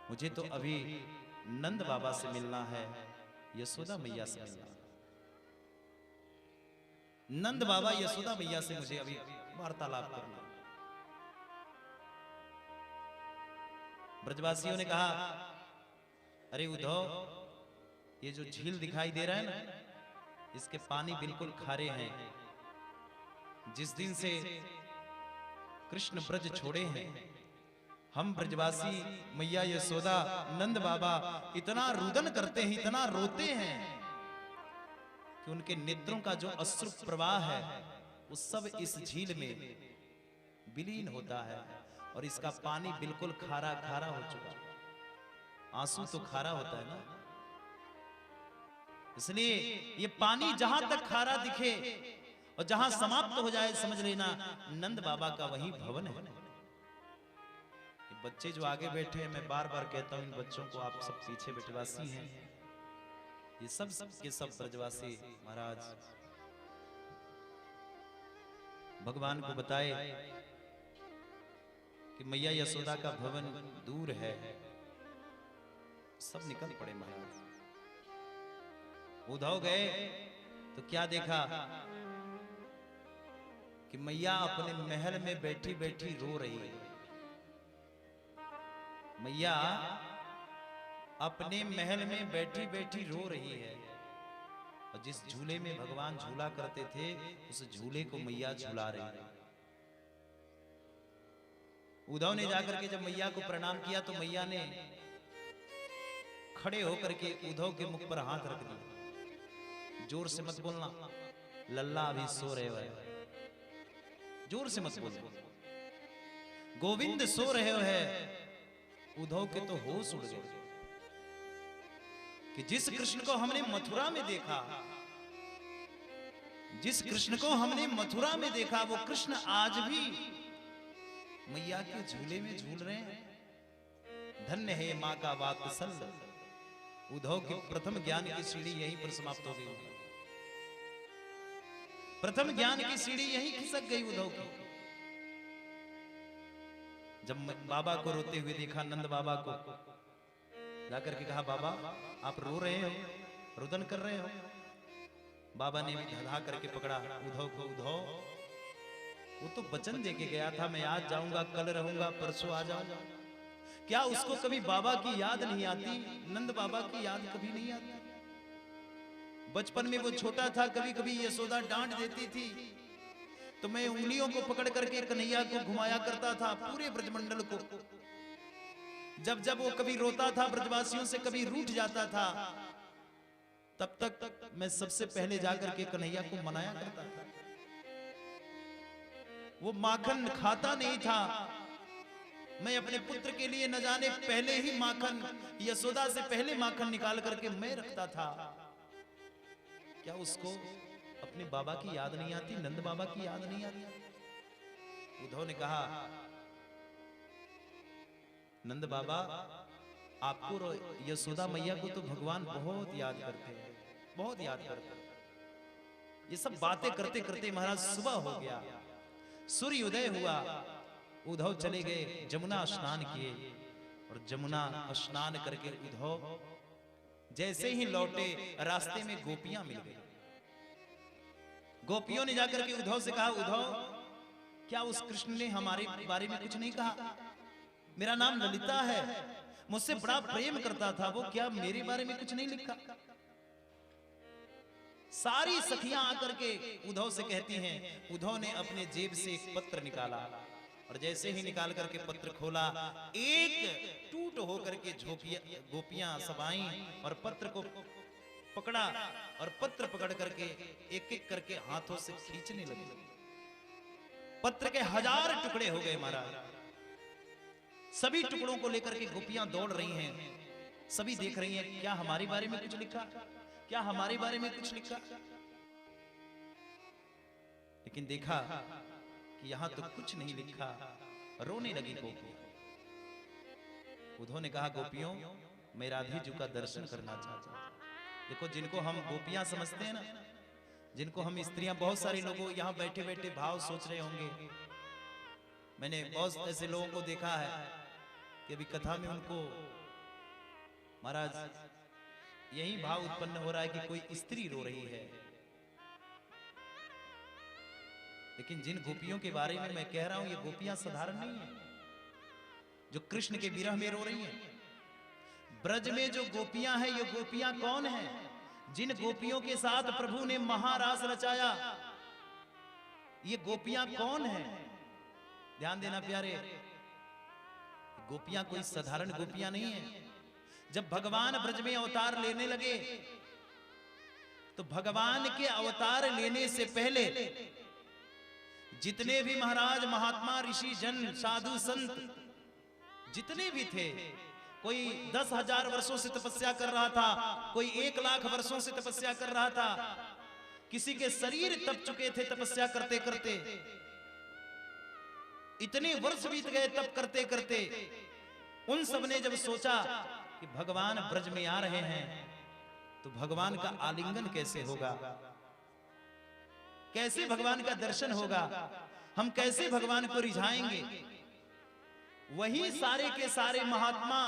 मुझे तो अभी नंद बाबा से मिलना है, यशोदा मैया से मिलना। नंद बाबा यशोदा मैया से मुझे अभी वार्तालाप करना। ब्रजवासियों ने कहा, अरे उद्धव, ये जो झील दिखाई दे रहा है ना, इसके पानी बिल्कुल खारे हैं। जिस दिन से कृष्ण ब्रज छोड़े हैं, हम ब्रजवासी मैया यशोदा नंद बाबा इतना रुदन करते हैं, इतना रोते हैं कि उनके नेत्रों का जो अश्रु प्रवाह है वो सब इस झील में विलीन होता है और इसका पानी बिल्कुल खारा खारा हो चुका है। आंसू तो खारा होता है ना, इसलिए ये पानी जहां तक खारा दिखे और जहां समाप्त हो जाए, समझ लेना नंद बाबा का वही भवन है। ये बच्चे जो आगे बैठे हैं, मैं बार बार कहता हूं इन बच्चों को, आप सब पीछे ब्रजवासी हैं, ये सब के सब ब्रजवासी महाराज भगवान को बताए कि मैया यशोदा का भवन दूर है। सब निकल पड़े महाराज। उद्धव गए तो क्या देखा कि मैया अपने महल में बैठी बैठी रो रही है। मैया अपने महल में बैठी बैठी रो रही है और जिस झूले में भगवान झूला करते थे उस झूले को मैया झूला रही है। उद्धव ने जाकर के जब मैया को प्रणाम किया तो मैया ने खड़े होकर के उद्धव के मुख पर हाथ रख दिया। जोर से मत बोलना, लल्ला अभी सो रहे हो, जोर से मत बोलना। गोविंद सो रहे हो है। उद्धव के तो होश उड़ गए कि जिस कृष्ण को हमने मथुरा में देखा, जिस कृष्ण को हमने मथुरा में देखा, वो कृष्ण आज भी मैया के झूले में झूल रहे हैं। धन्य है मां का वात्सल्य। उद्धव की प्रथम ज्ञान की सीढ़ी यहीं पर समाप्त हो गई। प्रथम ज्ञान की सीढ़ी यहीं खिसक गई उद्धव की। जब बाबा को रोते हुए देखा, नंद बाबा को, जाकर के कहा, बाबा आप रो रहे हो, रुदन कर रहे हो। बाबा ने भी धधा करके पकड़ा उद्धव को। उद्धव, वो तो वचन दे के गया था, मैं आज जाऊंगा, कल रहूंगा, परसों आ जाऊंगा। क्या उसको कभी बाबा की याद नहीं आती? नंद बाबा की याद कभी नहीं आती? बचपन में वो छोटा था, कभी कभी यशोदा डांट देती थी तो मैं उंगलियों को पकड़ करके कन्हैया को घुमाया करता था, पूरे ब्रजमंडल को। जब जब वो कभी रोता था ब्रजवासियों से, कभी रूठ जाता था, तब तक मैं सबसे पहले जाकर के कन्हैया को मनाया करता था। वो माखन खाता नहीं था, मैं अपने पुत्र के लिए न जाने पहले ही माखन, यशोदा से पहले माखन निकाल करके मैं रखता था। क्या उसको अपने बाबा की याद नहीं आती? नंद बाबा की याद नहीं आती? उद्धव ने कहा, नंद बाबा आपको और यशोदा मैया को तो भगवान बहुत याद करते हैं, बहुत याद करते हैं। ये सब बातें करते करते महाराज सुबह हो गया, सूर्योदय हुआ। उद्धव चले गए, जमुना स्नान किए और जमुना स्नान करके उद्धव जैसे ही लौटे, रास्ते में गोपियां मिल गई। गोपियों ने जाकर के उद्धव से कहा, उद्धव क्या उस कृष्ण ने हमारे बारे में कुछ नहीं कहा? मेरा नाम ललिता है, मुझसे बड़ा प्रेम करता था, वो क्या मेरे बारे में कुछ नहीं लिखा? सारी सखियां आकर के उद्धव से कहती हैं। उद्धव ने अपने जेब से एक पत्र निकाला और जैसे ही निकाल करके पत्र खोला, एक टूट होकर के गोपियां सब आईं और पत्र को पकड़ा और पत्र पकड़ करके एक एक करके हाथों से खींचने लगी। पत्र के 1000 टुकड़े हो गए महाराज। सभी टुकड़ों को लेकर के गोपियां दौड़ रही हैं, सभी देख रही हैं क्या हमारे बारे में कुछ लिखा, क्या हमारे बारे में कुछ लिखा। लेकिन देखा कि यहां तो कुछ नहीं लिखा, रोने लगी गोपियां। उद्धव ने कहा, गोपियों मैं राधे जी का दर्शन करना चाहता हूं। देखो, जिनको हम गोपियां समझते हैं ना, जिनको हम स्त्रियां, बहुत सारे लोग यहां बैठे बैठे भाव सोच रहे होंगे। मैंने बहुत ऐसे लोगों को देखा है कि अभी कथा में उनको महाराज यही भाव उत्पन्न हो रहा है कि कोई स्त्री रो रही है, लेकिन जिन गोपियों के बारे में मैं कह रहा हूं ये गोपियां साधारण नहीं है, जो कृष्ण के विरह में रो रही हैं। ब्रज में जो गोपियां हैं ये गोपियां कौन हैं? जिन गोपियों के साथ प्रभु ने महारास रचाया, ये गोपियां कौन हैं? ध्यान देना प्यारे, गोपियां कोई साधारण गोपियां नहीं है। जब भगवान ब्रज में अवतार लेने लगे तो भगवान के अवतार लेने से पहले जितने भी महाराज महात्मा ऋषि जन साधु संत जितने भी थे, कोई 10,000 वर्षों से तपस्या कर रहा था, कोई 1,00,000 वर्षों से तपस्या कर रहा था, किसी के शरीर तप चुके थे तपस्या करते करते, इतने वर्ष बीत गए तप करते करते। उन सब ने जब सोचा कि भगवान ब्रज में आ रहे हैं तो भगवान का आलिंगन कैसे होगा, कैसे भगवान का दर्शन होगा, हम कैसे भगवान को रिझाएंगे। वही सारे के सारे महात्मा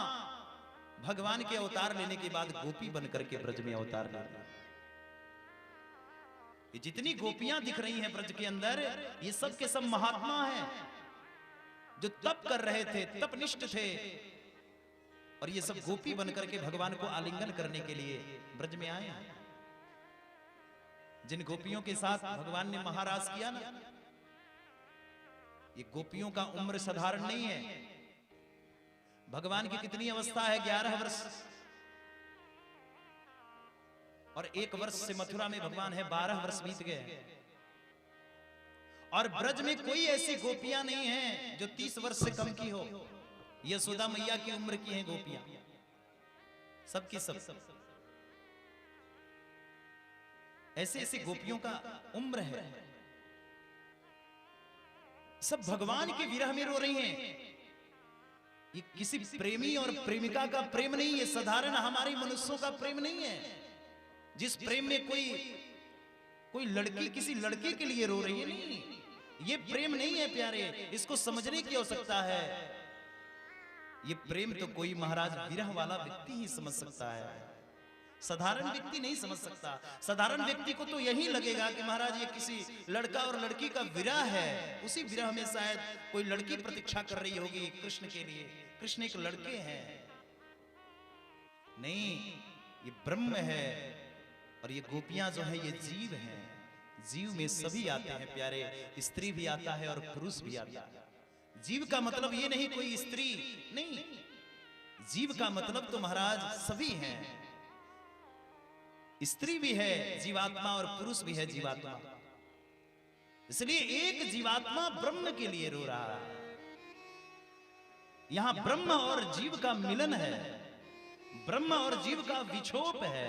भगवान के अवतार लेने के बाद गोपी बनकर के ब्रज में अवतार ले रहे। ये जितनी गोपियां दिख रही हैं ब्रज के अंदर, ये सब के सब महात्मा हैं जो तप कर रहे थे, तपनिष्ठ थे, और ये सब गोपी बनकर के भगवान को आलिंगन करने के लिए ब्रज में आए हैं। जिन गोपियों के साथ भगवान ने महारास किया ना, ये गोपियों का उम्र साधारण नहीं है। भगवान की कितनी अवस्था है? 11 वर्ष, और 1 वर्ष से मथुरा में भगवान है, 12 वर्ष बीत गए। और ब्रज में कोई ऐसी गोपियां नहीं हैं जो 30 वर्ष से कम की हो। यशोदा मैया की उम्र की हैं गोपियां, सबकी सब ऐसे ऐसे गोपियों का उम्र है। सब भगवान के विरह में रो रही हैं। ये किसी प्रेमी और प्रेमिका का प्रेम नहीं है, साधारण हमारे मनुष्यों का प्रेम नहीं है। जिस प्रेम में कोई लड़की किसी लड़के के लिए रो रही है, नहीं, ये प्रेम नहीं है प्यारे, इसको समझने की आवश्यकता है। ये प्रेम तो कोई महाराज विरह वाला व्यक्ति ही समझ सकता है, साधारण व्यक्ति नहीं समझ सकता। साधारण व्यक्ति को तो यही लगेगा कि महाराज ये किसी लड़का और लड़की का विरह है, उसी विरह में शायद कोई लड़की प्रतीक्षा कर रही होगी कृष्ण के लिए, कृष्ण एक लड़के हैं। नहीं, ये ब्रह्म है, और ये गोपियां जो है ये जीव हैं। जीव में सभी आते हैं प्यारे, स्त्री भी आता है और पुरुष भी आता है। जीव का मतलब ये नहीं कोई स्त्री नहीं, जीव का मतलब तो महाराज सभी हैं। स्त्री भी है जीवात्मा और पुरुष भी है जीवात्मा। इसलिए एक जीवात्मा ब्रह्म के लिए रो रहा है। यहां ब्रह्म और जीव का मिलन है, ब्रह्म और जीव का विछोप है।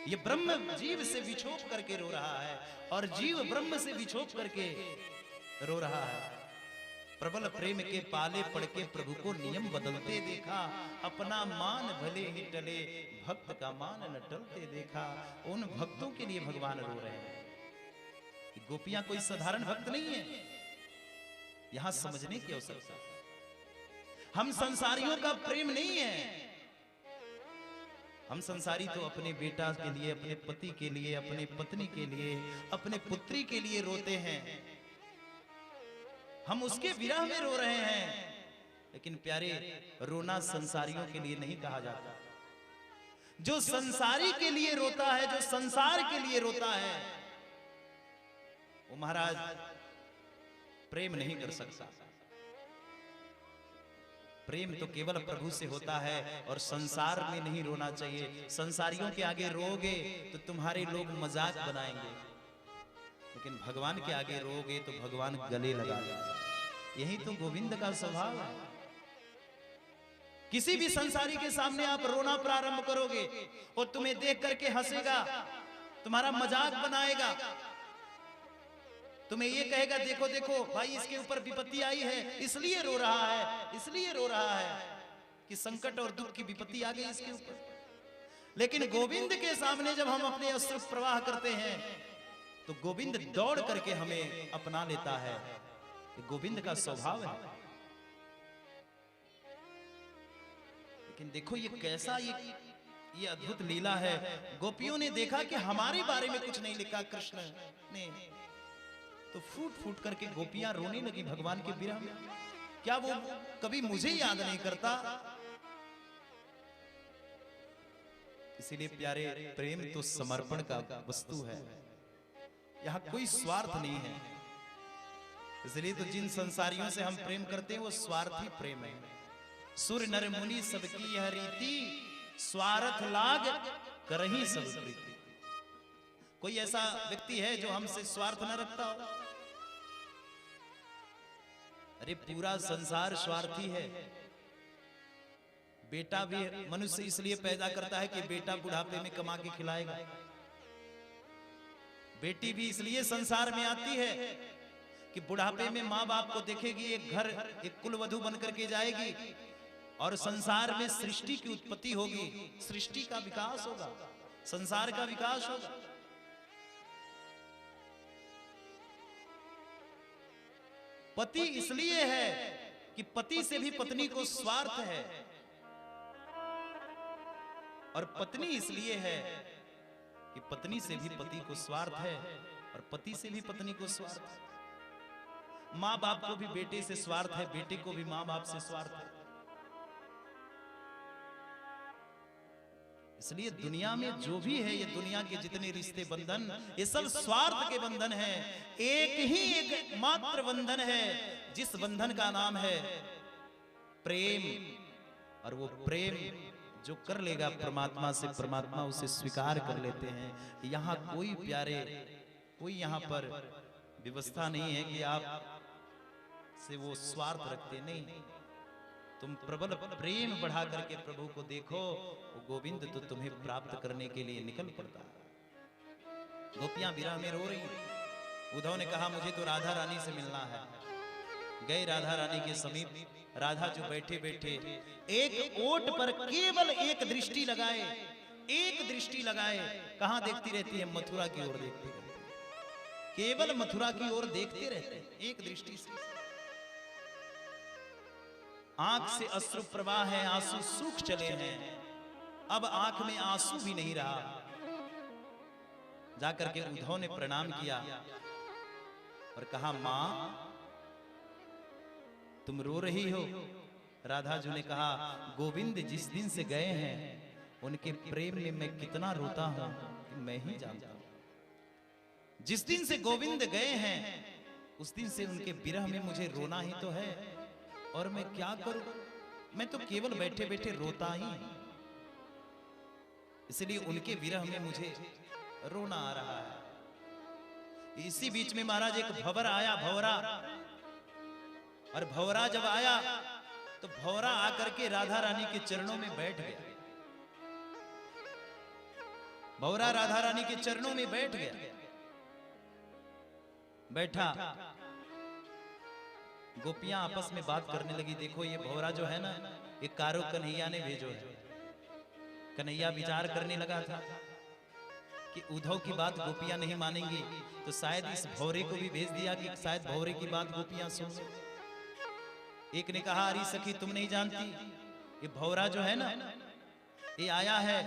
ये ब्रह्म जीव से विछोप करके रो रहा है और जीव ब्रह्म से विछोप करके रो रहा है। प्रबल प्रेम के पाले पड़ के प्रभु को नियम बदलते देखा, अपना मान भले ही टले भक्त का मान न टलते देखा। उन भक्तों के लिए भगवान रो रहे हैं। गोपियां कोई साधारण भक्त नहीं है, यहां समझने की आवश्यकता। हम संसारियों का प्रेम नहीं है। हम संसारी तो अपने बेटा के लिए, अपने पति के लिए, अपने पत्नी के लिए, अपने पुत्री के लिए रोते हैं। हम उसके विरह में रो रहे हैं। लेकिन प्यारे, रोना संसारियों के लिए नहीं कहा जाता। जो संसारी के लिए रोता है, जो संसार के लिए रोता है, वो महाराज प्रेम नहीं कर सकता। प्रेम तो केवल प्रभु से होता है, और संसार में नहीं रोना चाहिए। संसारियों के आगे रोगे तो तुम्हारे लोग मजाक बनाएंगे, लेकिन भगवान के आगे रोगे तो भगवान गले लगा लेंगे। यही तो गोविंद का स्वभाव है। किसी भी संसारी के सामने आप रोना प्रारंभ करोगे, और तुम्हें देख करके हंसेगा, तुम्हारा मजाक बनाएगा, तुम्हें ये कहेगा देखो देखो भाई इसके ऊपर विपत्ति आई है इसलिए रो रहा है, इसलिए रो रहा है कि संकट और दुख की विपत्ति आ गई इसके ऊपर। लेकिन गोविंद के सामने जब हम अपने अश्रु प्रवाह करते हैं तो गोविंद दौड़ करके हमें अपना लेता है। गोविंद का स्वभाव है। लेकिन देखो ये कैसा ये अद्भुत लीला है। गोपियों ने देखा कि हमारे बारे में कुछ नहीं लिखा कृष्ण ने, तो फूट फूट करके गोपियां रोने लगी भगवान के विरह में। क्या वो कभी मुझे याद नहीं करता? इसीलिए प्यारे, प्रेम तो समर्पण का वस्तु है, यहां कोई स्वार्थ नहीं है। इसलिए तो जिन संसारियों से हम प्रेम करते हैं वो स्वार्थी प्रेम है। सुर नर मुनि सबकी यह रीति, स्वार्थ लाग करही सब प्रीति। कोई ऐसा व्यक्ति है जो हमसे स्वार्थ न रखता हो? अरे पूरा संसार स्वार्थी है। बेटा भी मनुष्य इसलिए पैदा करता है कि बेटा बुढ़ापे में कमा के खिलाएगा। बेटी भी इसलिए संसार में आती है कि बुढ़ापे में माँ बाप को देखेगी, एक घर एक कुलवधू बनकर के जाएगी और संसार में सृष्टि की उत्पत्ति होगी, सृष्टि का विकास होगा, संसार का विकास होगा। पति इसलिए है कि पति से भी पत्नी को स्वार्थ है, और पत्नी इसलिए है कि पत्नी से भी पति को स्वार्थ है, और पति से भी पत्नी को स्वार्थ है। मां बाप को भी बेटे से स्वार्थ है, बेटे को भी मां बाप से स्वार्थ है। इसलिए दुनिया में जो भी है, ये दुनिया के जितने रिश्ते बंधन, ये सब स्वार्थ के बंधन हैं। एक ही एक मात्र बंधन है, जिस बंधन का नाम है प्रेम। और वो प्रेम जो कर लेगा परमात्मा से, परमात्मा उसे स्वीकार कर लेते हैं। यहाँ कोई प्यारे, कोई यहाँ पर व्यवस्था नहीं है कि आप से वो स्वार्थ रखते, नहीं। तुम प्रबल प्रेम बढ़ा करके प्रभु को देखो, वो गोविंद तो तुम्हें प्राप्त करने के लिए निकल पड़ता है। गोपियां विरह में रो रही। उद्धव ने कहा मुझे तो राधा रानी से मिलना है। गए राधा रानी के समीप। राधा जो बैठे बैठे एक ओट पर केवल एक दृष्टि लगाए, एक दृष्टि लगाए, कहां देखती रहती है? मथुरा की ओर देखती रहती है, केवल मथुरा की ओर देखते रहते हैं एक दृष्टि से। आंख से अश्रु प्रवाह है, आंसू सूख चले हैं, अब आंख में आंसू भी नहीं रहा। जाकर के उद्धव ने प्रणाम किया और कहा मां तुम रो रही हो? राधा जी ने कहा गोविंद जिस दिन से गए हैं उनके प्रेम में मैं कितना रोता हूं मैं ही जानता हूं। जिस दिन से गोविंद गए हैं उस दिन से उनके विरह में मुझे रोना ही तो है, और मैं क्या करूं? मैं तो केवल बैठे बैठे रोता ही, इसलिए उनके विरह में मुझे रोना आ रहा है। इसी बीच में महाराज एक भंवर आया, भंवरा। और भंवरा जब आया तो भंवरा आकर के राधा रानी के चरणों में बैठ गया। भंवरा राधा रानी के चरणों में बैठ गया। बैठा, गोपियां आपस में बात करने लगी। देखो ये भंवरा जो है ना, ये कारो कन्हैया ने भेजो है। कन्हैया विचार करने लगा था कि उद्धव की बात गोपियां नहीं मानेंगी, तो शायद इस भंवरे को भी भेज दिया कि शायद भंवरे की बात गोपियां सुन। एक ने कहा अरे सखी तुम नहीं जानती, ये भंवरा जो है ना, ये आया है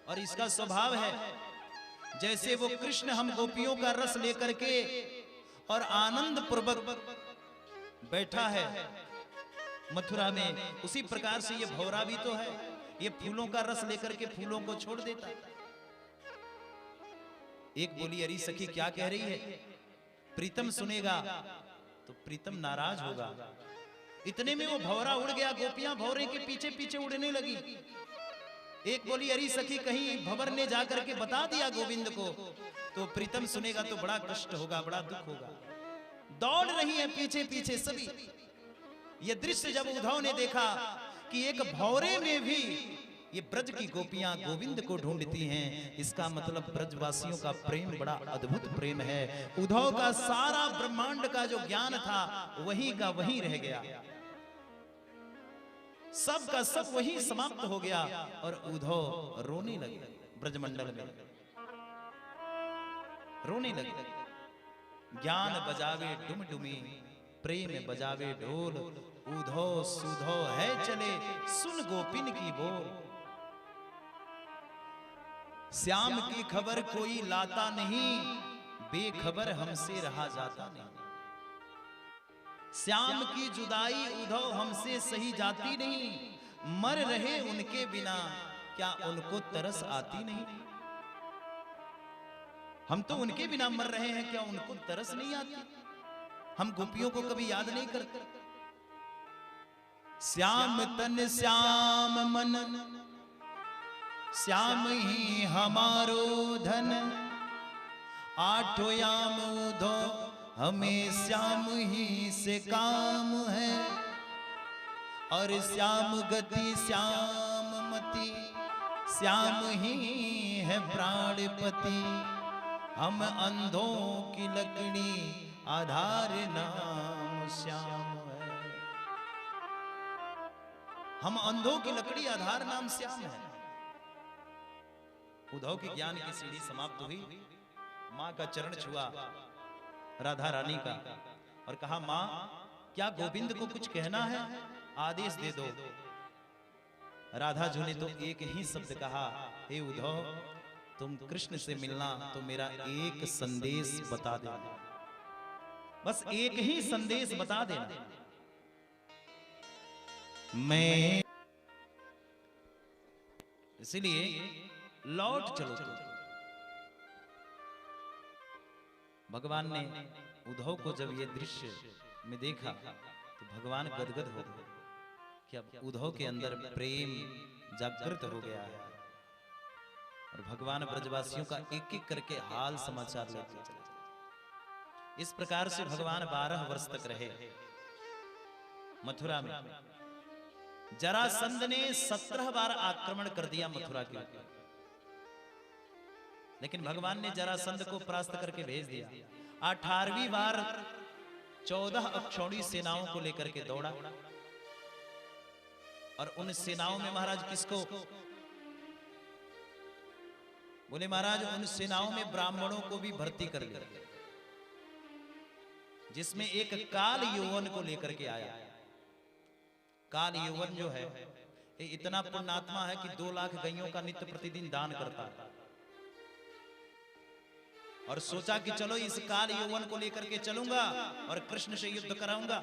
और इसका स्वभाव है जैसे वो कृष्ण हम गोपियों का रस लेकर के और आनंद पूर्वक बैठा है मथुरा में, उसी प्रकार से ये भंवरा भी तो है। ये फूलों का रस लेकर के फूलों को छोड़ देता। एक बोली अरे सखी क्या कह रही है? प्रीतम सुनेगा तो प्रीतम नाराज होगा। इतने में वो भंवरा उड़ गया, गोपियां भंवरे के पीछे पीछे उड़ने लगी। एक बोली अरे सखी कहीं भंवर ने जाकर के बता दिया गोविंद को तो प्रीतम सुनेगा तो बड़ा कष्ट होगा, बड़ा दुख होगा। दौड़ रही है पीछे पीछे सभी। ये दृश्य जब उद्धव ने देखा कि एक भंवरे में भी ये ब्रज की गोपियां गोविंद को ढूंढती हैं, इसका मतलब ब्रजवासियों का प्रेम बड़ा अद्भुत प्रेम है। उद्धव का सारा ब्रह्मांड का जो ज्ञान था वही का वही रह गया, सब का सब वही समाप्त हो गया और उद्धव रोने लगे। ब्रजमंडल में रोने लगे। ज्ञान बजावे डुमडुमी, प्रेम बजावे ढोल, उधो सुधो है चले, सुन गोपिन की बोल। श्याम की खबर कोई लाता नहीं, बेखबर हमसे रहा जाता नहीं। श्याम की जुदाई उधव हमसे सही जाती नहीं, मर रहे उनके बिना क्या उनको तरस आती नहीं। हम तो उनके बिना मर रहे हैं, क्या उनको तरस नहीं आती? हम गोपियों को कभी याद नहीं करते। श्याम तन श्याम मन, श्याम ही हमारो धन। आठों याम उधो हमें श्याम ही से काम है। और श्याम गति श्याम मति, श्याम ही है प्राणपति। हम अंधों की लकड़ी आधार नाम श्याम है। हम अंधों की लकड़ी आधार नाम श्याम है। उद्धव की ज्ञान की सीढ़ी समाप्त हुई। मां का चरण छुआ राधा रानी का और कहा, मां क्या गोविंद को कुछ कहना है? आदेश दे दो। राधा जी ने तो एक ही शब्द कहा, हे उद्धव, तुम कृष्ण से मिलना तो मेरा एक संदेश बता देना। बस एक ही संदेश बता देना। मैं इसलिए लौट चलो तुम। भगवान ने उद्धव को जब ये दृश्य में देखा तो भगवान गदगद हो गए कि अब उद्धव के अंदर प्रेम जागृत हो गया है। और भगवान ब्रजवासियों का एक एक करके हाल समाचार लेते चले। इस प्रकार से भगवान 12 वर्ष तक रहे मथुरा में। जरासंध ने 17 बार आक्रमण कर दिया मथुरा के ऊपर, लेकिन भगवान ने जरासंध को परास्त करके भेज दिया। 18वीं बार 14 अक्षौणी सेनाओं को लेकर के दौड़ा। और उन सेनाओं में महाराज किसको? बोले महाराज उन सेनाओं में ब्राह्मणों को भी भर्ती कर लिया, जिसमें एक काल यौवन को लेकर के आया। काल यौवन जो है ये इतना पुण्यात्मा है कि 2 लाख गायों का नित्य प्रतिदिन दान करता है। और सोचा कि चलो इस काल यौवन को लेकर के चलूंगा और कृष्ण से युद्ध कराऊंगा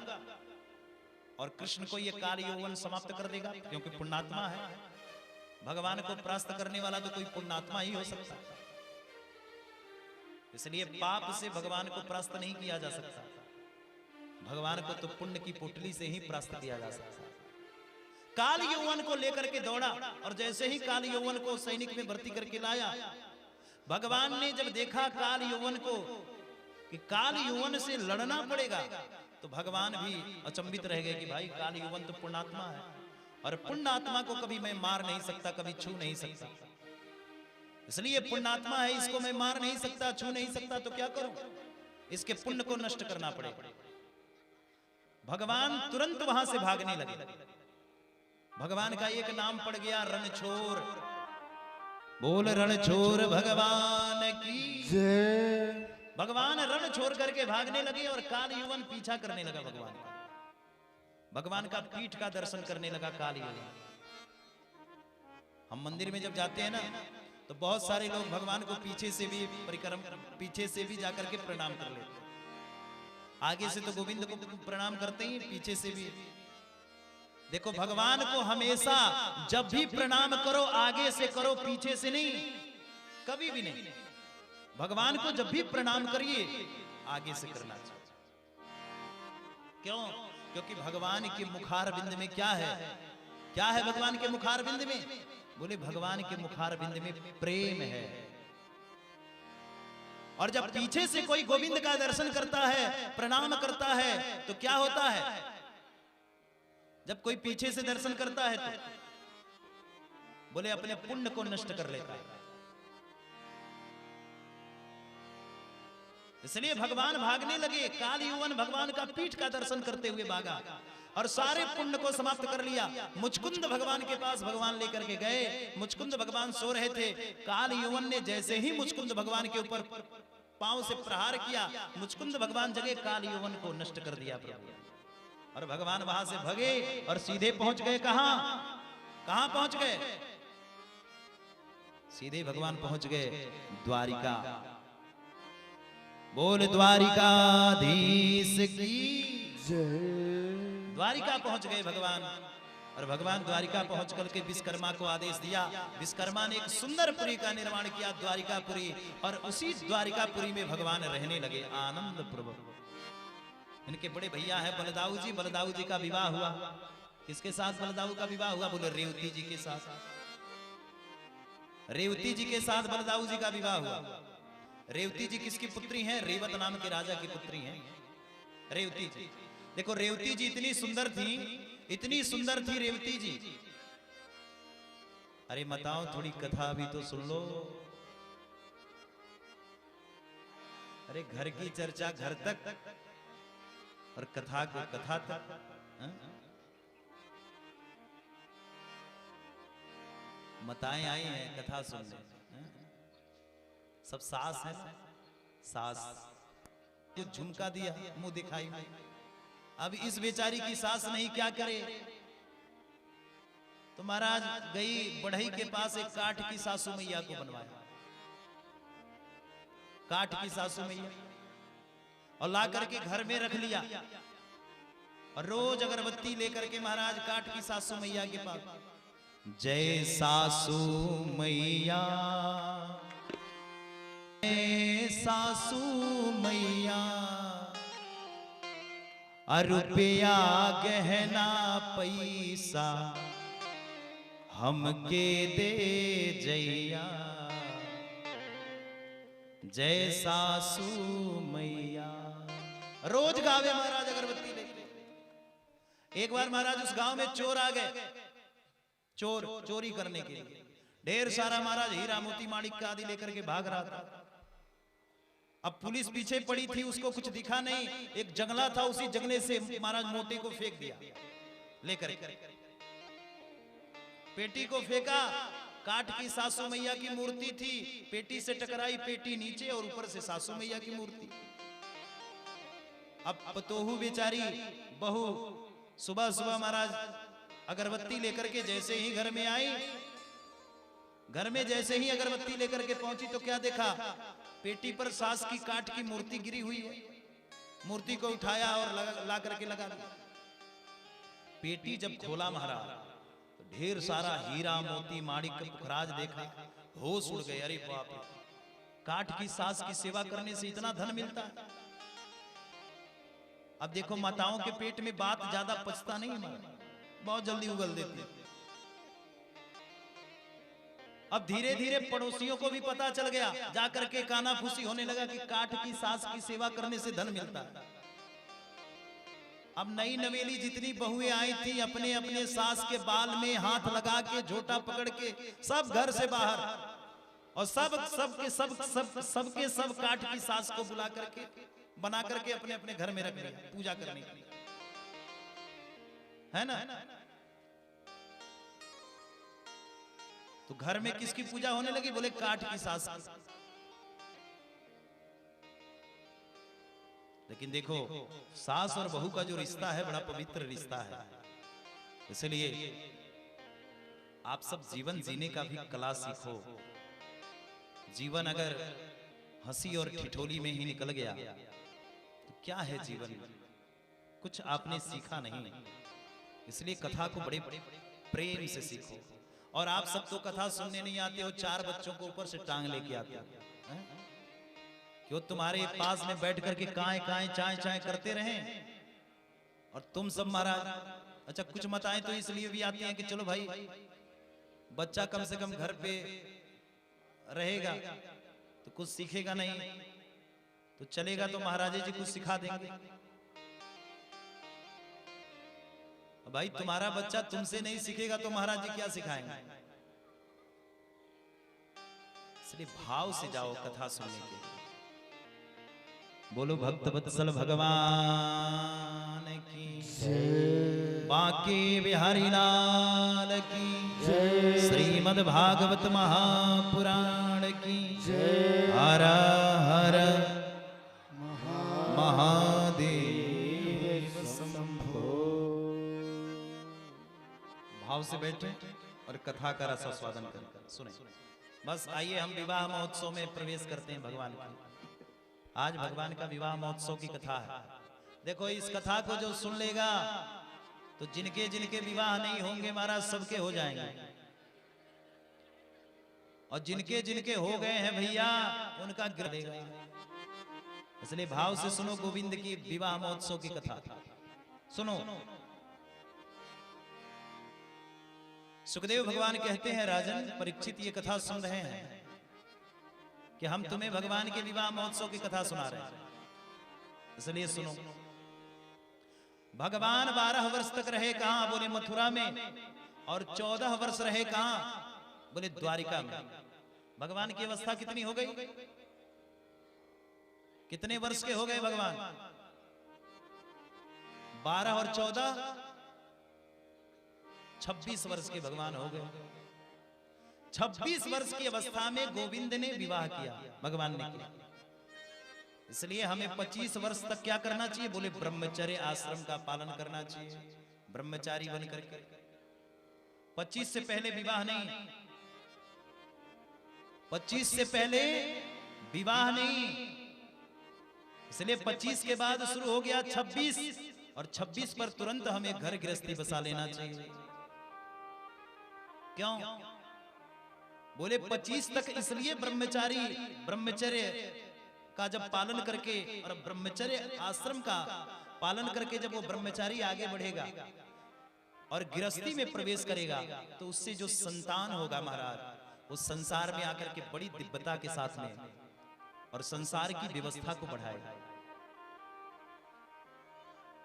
और कृष्ण को ये काल यौवन समाप्त कर देगा, क्योंकि पुण्यात्मा है। भगवान को परास्त करने वाला तो कोई पुण्यात्मा ही हो सकता है। इसलिए पाप से भगवान को परास्त नहीं किया जा सकता। भगवान को तो पुण्य की पोटली से ही परास्त किया जा सकता है। काल यौवन को लेकर के दौड़ा और जैसे ही काल यौवन को सैनिक में भर्ती करके लाया, भगवान ने जब देखा काल यौवन को कि काल यौवन से लड़ना पड़ेगा, तो भगवान भी अचंभित रह गए कि भाई काल यौवन तो पुण्यात्मा है और पुण्यात्मा को कभी मैं मार नहीं सकता, कभी छू नहीं सकता। इसलिए पुण्यात्मा है, इसको मैं मार नहीं सकता, छू नहीं सकता, तो क्या करूं? इसके पुण्य को नष्ट करना पड़ेगा। भगवान तुरंत वहां से भागने लगे। भगवान का एक नाम पड़ गया रणछोर। बोल रणछोर भगवान की जय। भगवान रण छोड़ करके भागने लगे और काल यौवन पीछा करने लगा भगवान का। भगवान का पीठ का दर्शन करने लगा काल यौवन। हम मंदिर में जब जाते हैं ना, तो बहुत सारे लोग भगवान को पीछे से भी पीछे से भी जाकर के प्रणाम कर लेते हैं। आगे से तो गोविंद को प्रणाम करते ही, पीछे से भी। देखो भगवान को हमेशा जब भी प्रणाम करो आगे से करो, पीछे से नहीं, कभी भी नहीं। भगवान को जब भी प्रणाम करिए आगे से करना चाहिए। क्यों? क्योंकि भगवान के मुखार बिंद में क्या है? क्या है भगवान के मुखार बिंद में? बोले भगवान के मुखार बिंद में प्रेम है। और जब पीछे से कोई गोविंद का दर्शन करता है, प्रणाम करता है, तो क्या होता है? जब कोई पीछे से दर्शन करता है तो बोले अपने पुण्य को नष्ट कर लेता है। इसलिए भगवान भागने लगे। काल यौवन भगवान का पीठ का दर्शन करते हुए भागा और सारे पुण्य को समाप्त कर लिया। मुचकुंद भगवान के पास भगवान लेकर के गए। मुचकुंद भगवान सो रहे थे। काल यौवन ने जैसे ही मुचकुंद भगवान के ऊपर पांव से प्रहार किया, मुचकुंद भगवान जगह काल यौवन को नष्ट कर दिया प्रभु। और भगवान वहां से भगे और सीधे पहुंच गए कहां? कहां पहुंच गए? सीधे भगवान पहुंच गए द्वारिका। बोल द्वारिकाधीश की जय। द्वारिका पहुंच गए भगवान, और भगवान द्वारिका पहुंच करके विश्वकर्मा को आदेश दिया। विश्वकर्मा ने एक सुंदर पुरी का निर्माण किया, द्वारिकापुरी, और उसी द्वारिकापुरी में भगवान रहने लगे आनंद पूर्वक। इनके बड़े भैया है बलदाऊ जी, बलदाऊ जी का विवाह हुआ। किसके साथ बलदाऊ का विवाह हुआ? बोले रेवती जी के साथ। रेवती जी के साथ बलदाऊ जी का विवाह हुआ। रेवती जी किसकी पुत्री हैं? रेवत नाम के राजा की पुत्री हैं रेवती जी। देखो रेवती जी इतनी सुंदर थी, इतनी सुंदर थी रेवती जी। अरे बताओ थोड़ी कथा भी तो सुन लो। अरे घर की चर्चा घर तक और कथा को कथा तक। मताएं आई हैं कथा सुनने, सब सास है, सास को झुमका दिया, मुंह दिखाई। अब इस बेचारी की सास नहीं, क्या करे? तो महाराज गई बढ़ई के पास, एक काठ की सासू मैया को बनवाया, काठ की सासू मैया, और ला करके घर में रख लिया। और रोज अगरबत्ती लेकर के महाराज काठ की सासू मैया के पास, जय सासू मैया, जय सासू मैया, रुपया गहना पैसा हमके दे जैया, जय सासू मैया। रोज गावे महाराज अगरबत्ती लेके। एक बार महाराज उस गांव में चोर आ गए, चोर चोरी करने के लिए। ढेर सारा महाराज हीरा मोती माणिक आदि लेकर के भाग रहा था। अब पुलिस पीछे पड़ी थी, उसको कुछ दिखा नहीं। एक जंगला था, उसी जंगले से महाराज मोती को फेंक दिया लेकर। पेटी को फेंका, काठ की सासू मैया की मूर्ति थी, पेटी से टकराई, पेटी नीचे और ऊपर से सासू मैया की मूर्ति। अब पतोहू बेचारी बहू सुबह सुबह महाराज अगरबत्ती लेकर के जैसे ही घर में आई, घर में जैसे ही अगरबत्ती लेकर के पहुंची तो क्या देखा? पेटी पर सास की काठ की मूर्ति गिरी हुई है। मूर्ति को उठाया और ला करके लगा दिया। पेटी जब खोला महाराज तो ढेर सारा हीरा मोती माणिक पुखराज देखा, होश उड़ गए। अरे बाप रे, काठ की सास की सेवा करने से इतना धन मिलता है। अब देखो माताओं के पेट में बात ज्यादा पचता नहीं है, बहुत जल्दी उगल देती है। अब धीरे धीरे पड़ोसियों को भी पता चल गया, जाकर के काना फूसी होने लगा कि काठ की सास की सेवा करने से धन मिलता है। अब नई नवेली जितनी बहुएं आई थी, अपने अपने सास के बाल में हाथ लगा के, झोटा पकड़ के सब घर से बाहर, और सबके सब काठ की सास को बुला करके बना करके अपने अपने घर में रख लिया पूजा करने के लिए, है ना? तो घर में किसकी पूजा होने लगी? बोले काठ की सास की। लेकिन देखो सास और बहू का जो रिश्ता है बड़ा पवित्र रिश्ता है। इसलिए आप सब जीवन जीने का भी कला सीखो। जीवन अगर हंसी और ठिठोली में ही निकल गया तो क्या है जीवन? कुछ आपने सीखा नहीं। इसलिए कथा को बड़े प्रेम से सीखो। और आप सब तो कथा सुनने नहीं आते हो, 4 बच्चों को ऊपर से टांग लेके आते हो, क्यों? तुम्हारे पास में बैठ करके काएं काएं चाय चाय करते रहे, और तुम सब महाराज। अच्छा, कुछ मताएं तो इसलिए भी आती हैं कि चलो भाई बच्चा कम से कम घर पे रहेगा तो कुछ सीखेगा नहीं, तो चलेगा तो महाराजे जी कुछ सिखा देंगे। भाई तुम्हारा बच्चा तुमसे नहीं सीखेगा तो महाराज जी क्या सिखाएंगे? इसलिए भाव से जाओ कथा सुनने के लिए। बोलो भक्त वत्सल भगवान की जय, बांके बिहारी लाल की जय, श्रीमद् भागवत महापुराण की जय। हर हर महादेव शंभो। भाव से बैठे और कथा का रस आस्वादन करें। सुने, बस आइए हम विवाह महोत्सव में प्रवेश करते हैं भगवान की। आज भगवान का विवाह महोत्सव की कथा है। देखो, इस कथा को जो सुन लेगा तो जिनके जिनके विवाह नहीं होंगे महाराज सबके हो जाएंगे, और जिनके जिनके हो गए हैं भैया उनका गिरेगा। इसलिए भाव से सुनो गोविंद की विवाह महोत्सव की कथा। सुनो, सुखदेव भगवान कहते हैं, राजन परीक्षित ये कथा सुन रहे हैं कि हम तुम्हें भगवान के विवाह महोत्सव की कथा सुना रहे हैं, इसलिए सुनो। भगवान 12 वर्ष तक रहे कहां? बोले मथुरा में। और 14 वर्ष रहे कहां? बोले द्वारिका में। भगवान की अवस्था कितनी हो गई? कितने वर्ष के हो गए भगवान? 12 और 14 26 वर्ष के भगवान हो गए। 26 वर्ष की अवस्था में गोविंद ने विवाह किया, भगवान ने किया। इसलिए हमें 25 वर्ष तक क्या करना चाहिए? बोले ब्रह्मचर्य आश्रम का पालन करना चाहिए, ब्रह्मचारी बन करके। 25 से पहले विवाह नहीं, 25 से पहले विवाह नहीं। इसलिए 25 के बाद शुरू हो गया 26, और 26 पर तुरंत हमें घर गृहस्थी बसा लेना चाहिए। क्यों? बोले 25 तक इसलिए ब्रह्मचर्य का जब पालन करके और ब्रह्मचर्य आश्रम का पालन करके जब वो ब्रह्मचारी आगे बढ़ेगा और गृहस्थी में प्रवेश करेगा तो उससे जो संतान होगा महाराज, वो संसार में आकर के बड़ी दिव्यता के साथ में और संसार की व्यवस्था को बढ़ाएगा।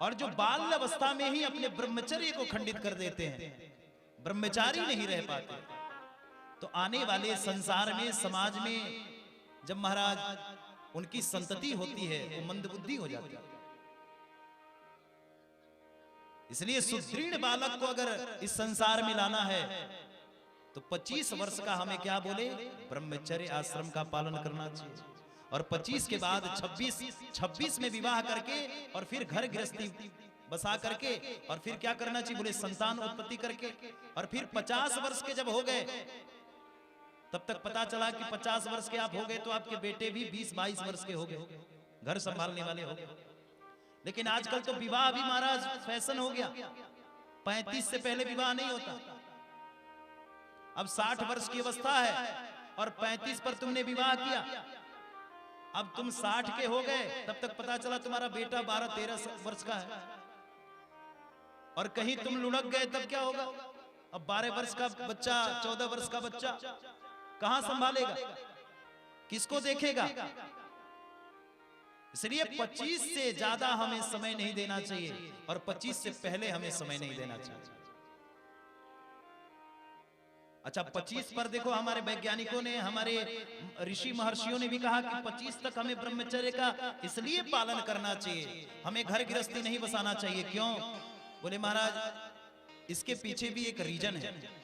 और जो बाल्य अवस्था में ही अपने ब्रह्मचर्य को खंडित कर देते हैं, ब्रह्मचारी नहीं रह पाते, तो आने वाले संसार में, समाज में जब महाराज उनकी संतति होती है वो मंदबुद्धि हो जाती है। इसलिए सुदृढ़ बालक को अगर इस संसार में लाना है तो 25 वर्ष का हमें क्या बोले? ब्रह्मचर्य आश्रम का पालन करना चाहिए। और 25 के बाद 26 में विवाह करके और फिर घर गृहस्थी बसा करके और फिर क्या करना चाहिए? बोले संतान उत्पत्ति करके। और फिर 50 वर्ष के जब हो गए तब तक पता चला कि 50 वर्ष के आप हो गए तो आपके बेटे भी 20-22 वर्ष के हो गए, घर संभालने वाले हो गए। लेकिन आजकल तो विवाह भी महाराज फैशन हो गया, 35 से पहले विवाह नहीं होता। अब 60 वर्ष की अवस्था है और 35 पर तुमने विवाह किया, अब तुम 60 के हो गए, तब तक पता चला तुम्हारा बेटा 12-13 वर्ष का है, और कहीं तुम लुढ़क गए तब क्या होगा? अब 12 वर्ष का बच्चा, 14 वर्ष का बच्चा कहां संभालेगा? किसको देखेगा? इसलिए 25 से ज्यादा हमें समय नहीं देना चाहिए और 25 से पहले हमें समय नहीं देना चाहिए। अच्छा, 25 पर देखो, हमारे वैज्ञानिकों ने, हमारे ऋषि महर्षियों ने भी कहा कि 25 तक हमें ब्रह्मचर्य का इसलिए पालन करना चाहिए, हमें घर गृहस्थी नहीं बसाना चाहिए। क्यों? बोले महाराज इसके पीछे भी एक रीजन है।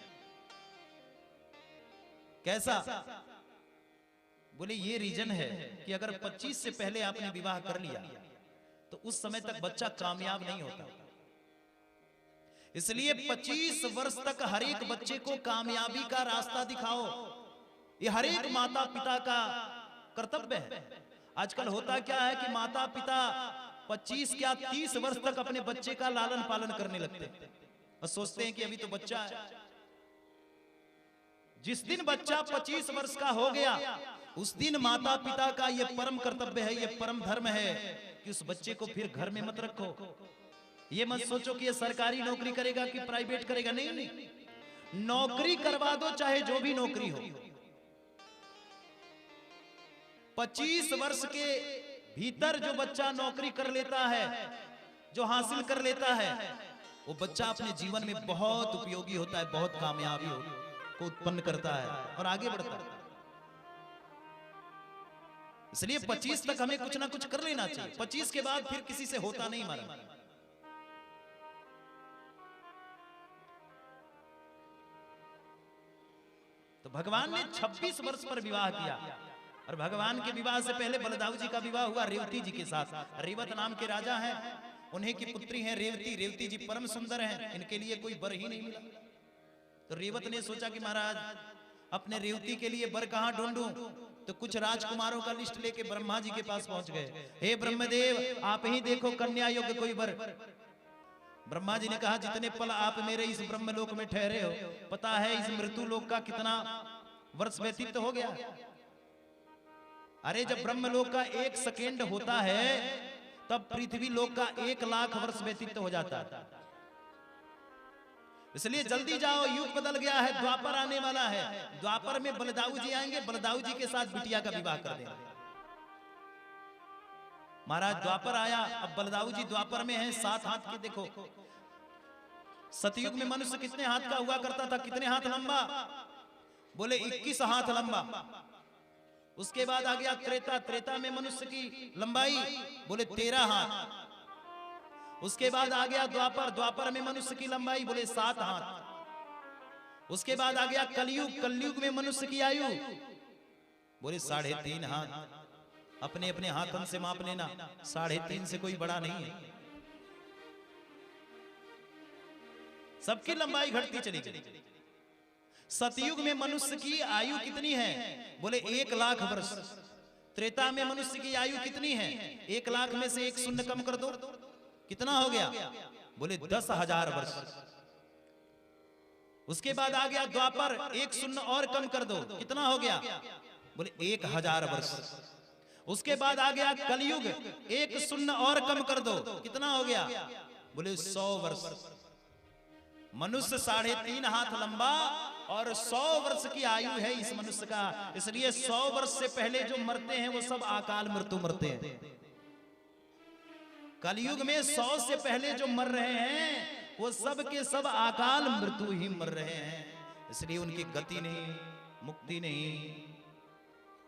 कैसा? बोले ये रीजन है कि अगर 25 से पहले आपने विवाह कर लिया तो उस समय तक बच्चा कामयाब नहीं होता। इसलिए 25 वर्ष तक हर एक बच्चे को कामयाबी का रास्ता दिखाओ, ये हर एक माता पिता का कर्तव्य है। आजकल होता क्या है कि माता पिता 25 क्या 30 वर्ष तक अपने बच्चे का लालन पालन करने लगते हैं और सोचते हैं कि अभी तो बच्चा है। जिस दिन बच्चा 25 वर्ष का हो गया उस दिन माता पिता का यह परम कर्तव्य है, यह परम धर्म है कि उस बच्चे को फिर घर में मत रखो। ये मत सोचो कि ये सरकारी नौकरी करेगा कि प्राइवेट करेगा, नहीं नहीं, नौकरी करवा दो, चाहे जो भी नौकरी हो। 25 वर्ष के भीतर जो बच्चा नौकरी कर लेता है, जो हासिल कर लेता है, वो बच्चा अपने जीवन में बहुत उपयोगी होता है, बहुत कामयाबी को उत्पन्न करता है और आगे बढ़ता है। इसलिए 25 तक हमें कुछ ना कुछ कर लेना चाहिए। 25 के बाद फिर किसी से होता नहीं हमारा। तो भगवान ने 26 वर्ष पर विवाह किया और भगवान के विवाह से पहले बलदाऊ जी का विवाह हुआ रेवती जी के साथ। रेवत नाम के राजा हैं, उन्हीं की पुत्री हैं रेवती। रेवती जी परम सुंदर हैं, इनके लिए कोई वर ही नहीं मिला। तो रेवत ने सोचा कि महाराज अपने रेवती के लिए वर कहां ढूंढूं, तो कुछ राजकुमारों का लिस्ट लेके ब्रह्मा जी के पास पहुंच गए। हे ब्रह्मदेव, आप ही देखो कन्या योग्य कोई वर। ब्रह्मा जी ने कहा, जितने पल आप मेरे इस ब्रह्मलोक में ठहरे हो, पता है इस मृत्यु लोक का कितना वर्ष व्यतीत हो गया? अरे जब ब्रह्मलोक का 1 सेकेंड होता है तब पृथ्वी लोक का 1 लाख वर्ष व्यतीत हो जाता है। इसलिए जल्दी जाओ, युग बदल गया है, द्वापर आने वाला है। द्वापर में बलदाऊ जी आएंगे, बलदाऊ जी के साथ बिटिया का विवाह कर देंगे। महाराज द्वापर आया, अब बलदाऊ जी द्वापर में हैं, 7 हाथ के। देखो सतयुग में मनुष्य कितने हाथ का हुआ करता था? कितने हाथ लंबा? बोले 21 हाथ लंबा। उसके बाद आ गया त्रेता। त्रेता में मनुष्य की लंबाई बोले 13 हाथ। उसके बाद आ गया द्वापर। द्वापर में मनुष्य की लंबाई बोले 7 हाथ। उसके बाद आ गया कलयुग। कलयुग में मनुष्य की आयु बोले 3.5 हाथ। अपने अपने हाथों से माप लेना, 3.5 से कोई बड़ा नहीं है। सबकी लंबाई घटती चली गई। सतयुग में मनुष्य की आयु कितनी है? बोले 1 लाख वर्ष। त्रेता में मनुष्य की आयु कितनी है? 1 लाख में से 1 शून्य कम कर दो, कितना हो गया? बोले 10,000 वर्ष। उसके बाद आ गया द्वापर, 1 शून्य और कम कर दो, कितना हो गया? बोले 1000 वर्ष। उसके बाद आ गया कलयुग, 1 शून्य और कम कर दो, कितना हो गया? बोले 100 वर्ष। मनुष्य 3.5 हाथ लंबा और 100 वर्ष की आयु है इस मनुष्य का। इसलिए 100 वर्ष से पहले जो मरते हैं वो सब अकाल मृत्यु मरते हैं। कलयुग में 100 से पहले जो मर रहे हैं वो सब के सब अकाल मृत्यु ही मर रहे हैं। इसलिए उनकी गति नहीं, मुक्ति नहीं,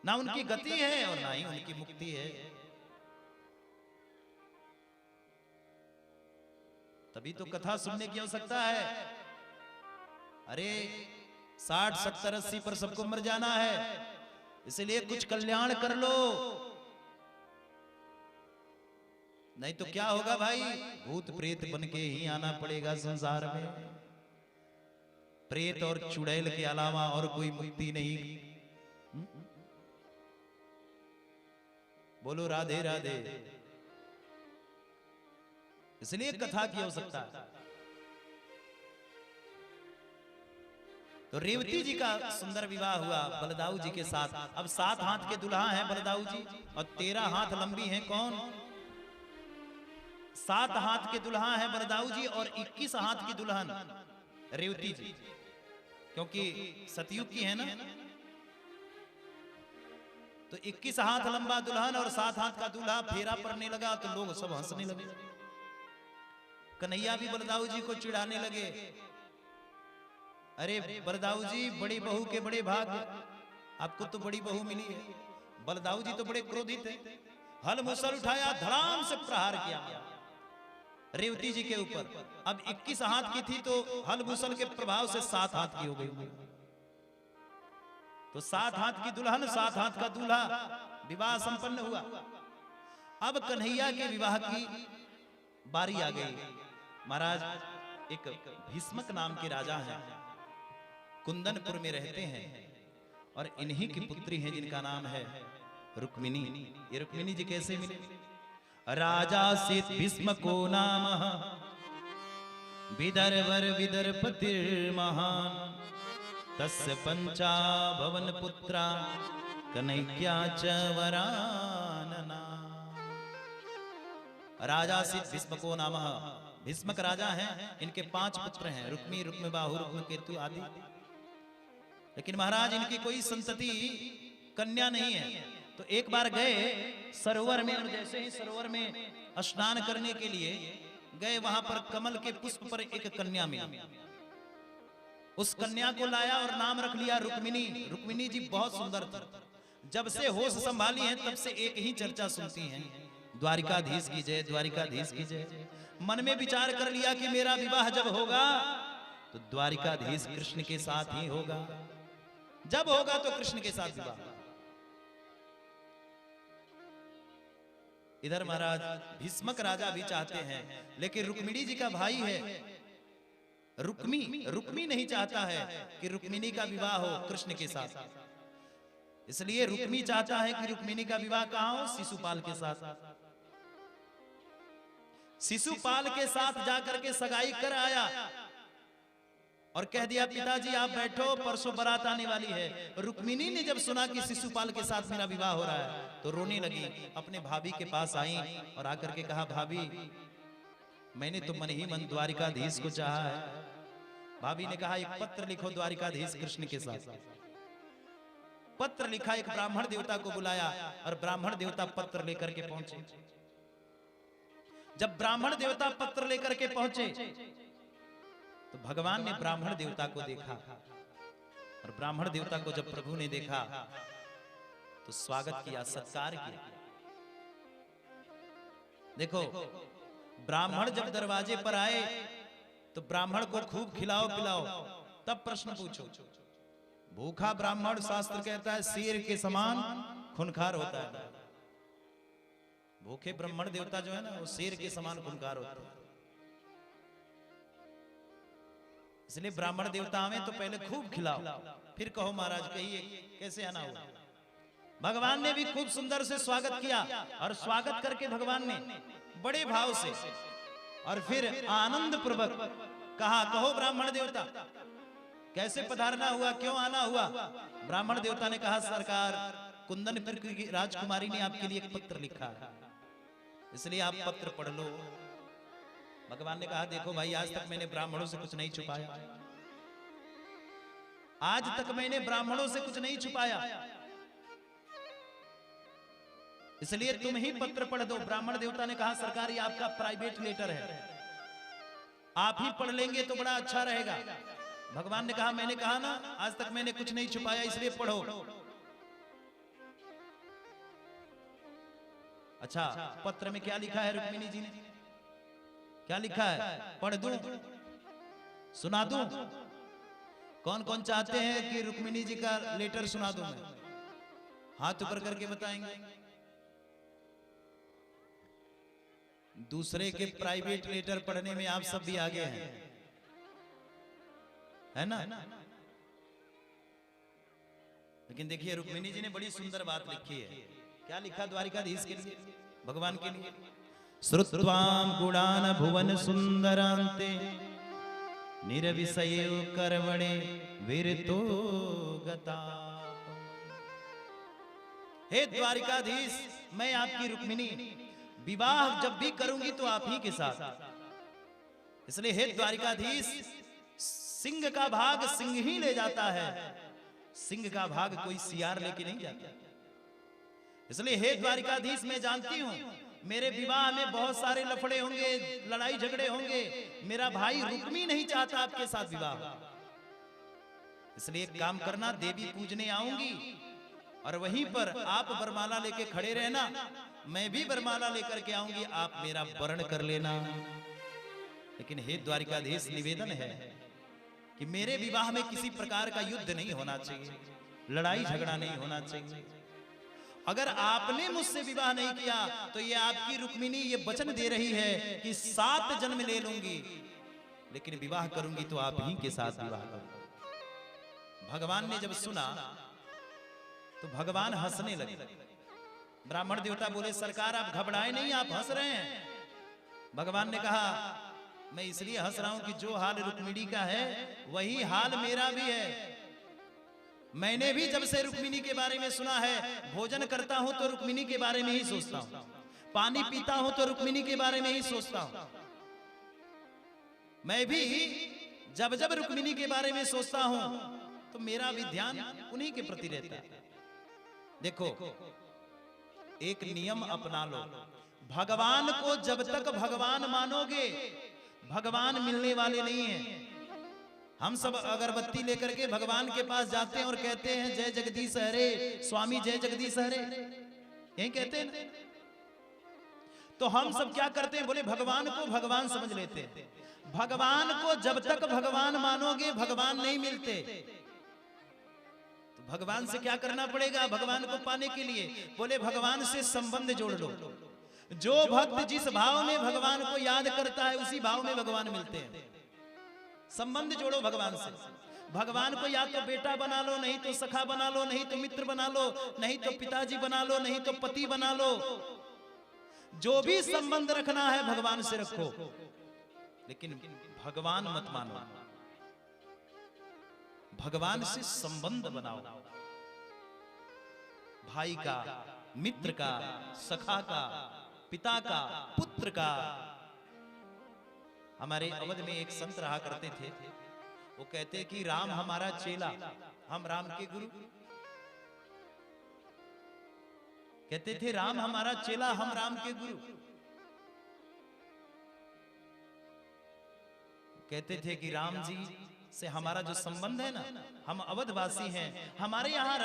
ना उनकी गति है और ना ही उनकी मुक्ति है। तभी तो कथा सुनने की आवश्यकता है। अरे 60, 70, 80 पर सबको मर जाना है, इसलिए कुछ कल्याण कर लो, नहीं तो क्या होगा भाई? भूत प्रेत बन के ही आना पड़ेगा संसार में। प्रेत और चुड़ैल के अलावा और कोई मुक्ति नहीं। बोलो राधे राधे। इसलिए कथा की आवश्यकता। तो रेवती जी का सुंदर विवाह हुआ बलदाऊ जी के साथ। अब 7 हाथ के दुल्हा हैं बलदाऊ जी और 13 हाथ लंबी हैं कौन? 7 हाथ के दुल्हा हैं बलदाऊ जी और 21 हाथ की दुल्हन रेवती जी, क्योंकि सतयुग की है ना। तो 21 हाथ लंबा दुल्हन और 7 हाथ का दूल्हा। फेरा पड़ने लगा तो लोग सब हंसने लगे। कन्हैया भी बलदाऊ जी को चिढ़ाने लगे, अरे बलदाऊ जी बड़ी बहू के बड़े भाग्य, आपको तो बड़ी बहू मिली है। बलदाऊ जी तो बड़े क्रोधित थे, हल मुसल उठाया, धड़ाम से प्रहार किया रेवती जी के ऊपर। अब 21 हाथ की थी तो हल मुसल के प्रभाव से 7 हाथ की हो गई। तो 7 हाथ की दुल्हन 7 हाथ का दूल्हा, विवाह संपन्न हुआ। अब कन्हैया के विवाह की बारी आ गई। महाराज एक भीष्मक नाम के राजा हैं, कुंदनपुर में रहते हैं और इन्हीं की पुत्री है जिनका नाम है रुक्मिणी। ये रुक्मिणी जी कैसे मिले? राजा से भीष्मको नाम विदर्वर विदर्पतिर्महान तस्य पंचा भवन पुत्रा कन्हैया च वरानना। राजा से भीष्मको नाम, भीष्मक राजा हैं, इनके 5 पुत्र हैं, रुक्मी, रुक्मबाहु, रुक्मकेतु आदि। लेकिन महाराज इनकी कोई संतति कन्या नहीं है। तो एक बार गए सरोवर में और जैसे ही सरोवर में स्नान करने के लिए गए, वहां पर कमल के पुष्प पर एक कन्या मिली। उस कन्या को लाया और नाम रख लिया रुक्मिणी। रुक्मिणी जी बहुत सुंदर थी। जब से होश संभाली है तब से एक ही चर्चा सुनती हैं, द्वारिकाधीश की जय, द्वारिकाधीश की जय। मन में विचार कर लिया कि मेरा विवाह जब होगा तो द्वारिकाधीश कृष्ण के साथ ही होगा, जब होगा तो कृष्ण के साथ विवाह। इधर महाराज भीष्मक राजा भी चाहते हैं, लेकिन रुक्मिणी जी का भाई है रुक्मी नहीं चाहता है कि रुक्मिणी का विवाह हो कृष्ण के साथ, इसलिए रुक्मी चाहता है कि रुक्मिणी का विवाह कहां हो, शिशुपाल के साथ। शिशुपाल के साथ जाकर के सगाई कर आया और कह दिया पिताजी आप बैठो, परसों बारात आने वाली है। रुक्मिणी ने जब सुना कि शिशुपाल के साथ मेरा विवाह हो रहा है तो रोने लगी, अपने भाभी के पास आई और आकर के कहा भाभी मैंने तो मन ही मन द्वारिकाधीश को चाहा है। भाभी ने कहा एक पत्र लिखो द्वारिकाधीश कृष्ण के साथ। पत्र लिखा, एक ब्राह्मण देवता को बुलाया और ब्राह्मण देवता पत्र लेकर के पहुंचे। जब ब्राह्मण देवता पत्र लेकर के पहुंचे तो भगवान ने ब्राह्मण देवता को देखा और ब्राह्मण देवता को जब प्रभु ने देखा तो स्वागत किया, सत्कार किया। देखो ब्राह्मण जब दरवाजे पर आए तो ब्राह्मण को खूब खिलाओ पिलाओ, तब प्रश्न पूछो। भूखा ब्राह्मण शास्त्र कहता है शेर के समान खूंखार होता है। भूखे ब्राह्मण देवता जो है ना वो शेर के समान खूंखार होता है। इसलिए ब्राह्मण देवता आवे तो पहले खूब खिलाओ, फिर कहो महाराज कहिए कैसे आना हुआ। भगवान ने भी खूब सुंदर से स्वागत किया और स्वागत करके भगवान ने बड़े भाव से और फिर आनंद पूर्वक कहा कहो ब्राह्मण देवता कैसे पधारना हुआ, क्यों आना हुआ। ब्राह्मण देवता ने कहा सरकार कुंदनपुर की राजकुमारी ने आपके लिए एक पत्र लिखा है, इसलिए आप पत्र पढ़ लो। भगवान ने कहा देखो भाई आज तक मैंने ब्राह्मणों से कुछ नहीं छुपाया, आज तक मैंने ब्राह्मणों से कुछ नहीं छुपाया, इसलिए तुम ही पत्र पढ़ दो। ब्राह्मण देवता ने कहा सरकार ये आपका प्राइवेट लेटर है, आप ही पढ़ लेंगे तो बड़ा अच्छा रहेगा। भगवान ने कहा मैंने कहा ना आज तक मैंने कुछ नहीं छुपाया, इसलिए पढ़ो। अच्छा पत्र में क्या लिखा है रुक्मिणी जी ने, क्या लिखा है पढ़ दूं, सुना दूं? कौन कौन चाहते हैं कि रुक्मिणी जी का लेटर सुना दूं मैं? हाथ ऊपर करके बताएंगे। दूसरे के प्राइवेट लेटर पढ़ने में आप सब भी आगे हैं, है ना? लेकिन देखिए रुक्मिणी जी ने बड़ी सुंदर बात लिखी है। क्या लिखा द्वारिकाधीश के लिए, भगवान के लिए? श्रुत्वाम गुणान भुवन सुंदरांते निरविषयो कर्मणे विरतो गता। हे द्वारिकाधीश मैं आपकी रुक्मिणी विवाह जब भी करूंगी तो आप ही के साथ, इसलिए हे द्वारिकाधीश सिंह का भाग सिंह ही ले जाता है, सिंह का भाग कोई सियार लेके नहीं जाता। इसलिए हे द्वारिकाधीश मैं जानती हूं मेरे विवाह में बहुत सारे लफड़े होंगे, लड़ाई झगड़े होंगे, मेरा भाई रुक्मी नहीं चाहता आपके साथ विवाह, इसलिए एक काम करना देवी पूजने आऊंगी और वहीं पर आप वरमाला लेके खड़े रहना, मैं भी वरमाला लेकर के आऊंगी, आप मेरा वरण कर लेना। लेकिन हे द्वारिकाधीश निवेदन है कि मेरे विवाह में किसी प्रकार का युद्ध नहीं होना चाहिए, लड़ाई झगड़ा नहीं होना चाहिए। अगर आपने मुझसे विवाह नहीं किया तो ये आपकी रुक्मिणी ये वचन दे रही है कि 7 जन्म ले लूंगी, लेकिन विवाह करूंगी तो आप ही के साथ विवाह करूंगी। भगवान ने जब सुना तो भगवान हंसने लगे। ब्राह्मण देवता बोले सरकार आप घबराए नहीं, आप हंस रहे हैं। भगवान ने कहा मैं इसलिए हंस रहा हूं कि जो हाल रुक्मिणी का है वही हाल मेरा भी है। मैंने भी जब से रुक्मिणी के बारे में सुना है, भोजन करता हूं तो रुक्मिणी के बारे में ही सोचता हूं, पानी पीता हूं तो रुक्मिणी के बारे में ही सोचता हूं। मैं भी जब जब रुक्मिणी के बारे में सोचता हूं तो मेरा भी ध्यान उन्हीं के प्रति रहता है। देखो एक नियम अपना लो, भगवान को जब तक भगवान मानोगे भगवान मिलने वाले नहीं हैं। हम सब अगरबत्ती लेकर के भगवान के पास जाते हैं और कहते हैं जय जगदीश हरे, स्वामी जय जगदीश हरे, यही कहते हैं। तो हम सब क्या करते हैं, बोले भगवान को भगवान समझ लेते हैं। भगवान को जब तक भगवान मानोगे भगवान नहीं मिलते। तो भगवान से क्या करना पड़ेगा भगवान को पाने के लिए, बोले भगवान से संबंध जोड़ लो। जो भक्त जिस भाव में भगवान को याद करता है उसी भाव में भगवान मिलते हैं। संबंध जोड़ो भगवान से। भगवान को या तो बेटा बना लो, नहीं तो सखा बना लो, नहीं तो मित्र बना लो, नहीं तो पिताजी बना लो, नहीं तो पति बना लो। जो भी संबंध रखना है भगवान से रखो, लेकिन भगवान मत मानो, भगवान से संबंध बनाओ। भाई का, मित्र का, सखा का, पिता का, पुत्र का। हमारे अवध में एक संत रहा करते थे, वो कहते कि राम हमारा चेला, हम राम के गुरु। कहते थे राम हमारा चेला, हम राम के गुरु। कहते थे कि राम जी से हमारा जो संबंध है ना, हम अवधवासी हैं, हमारे यहाँ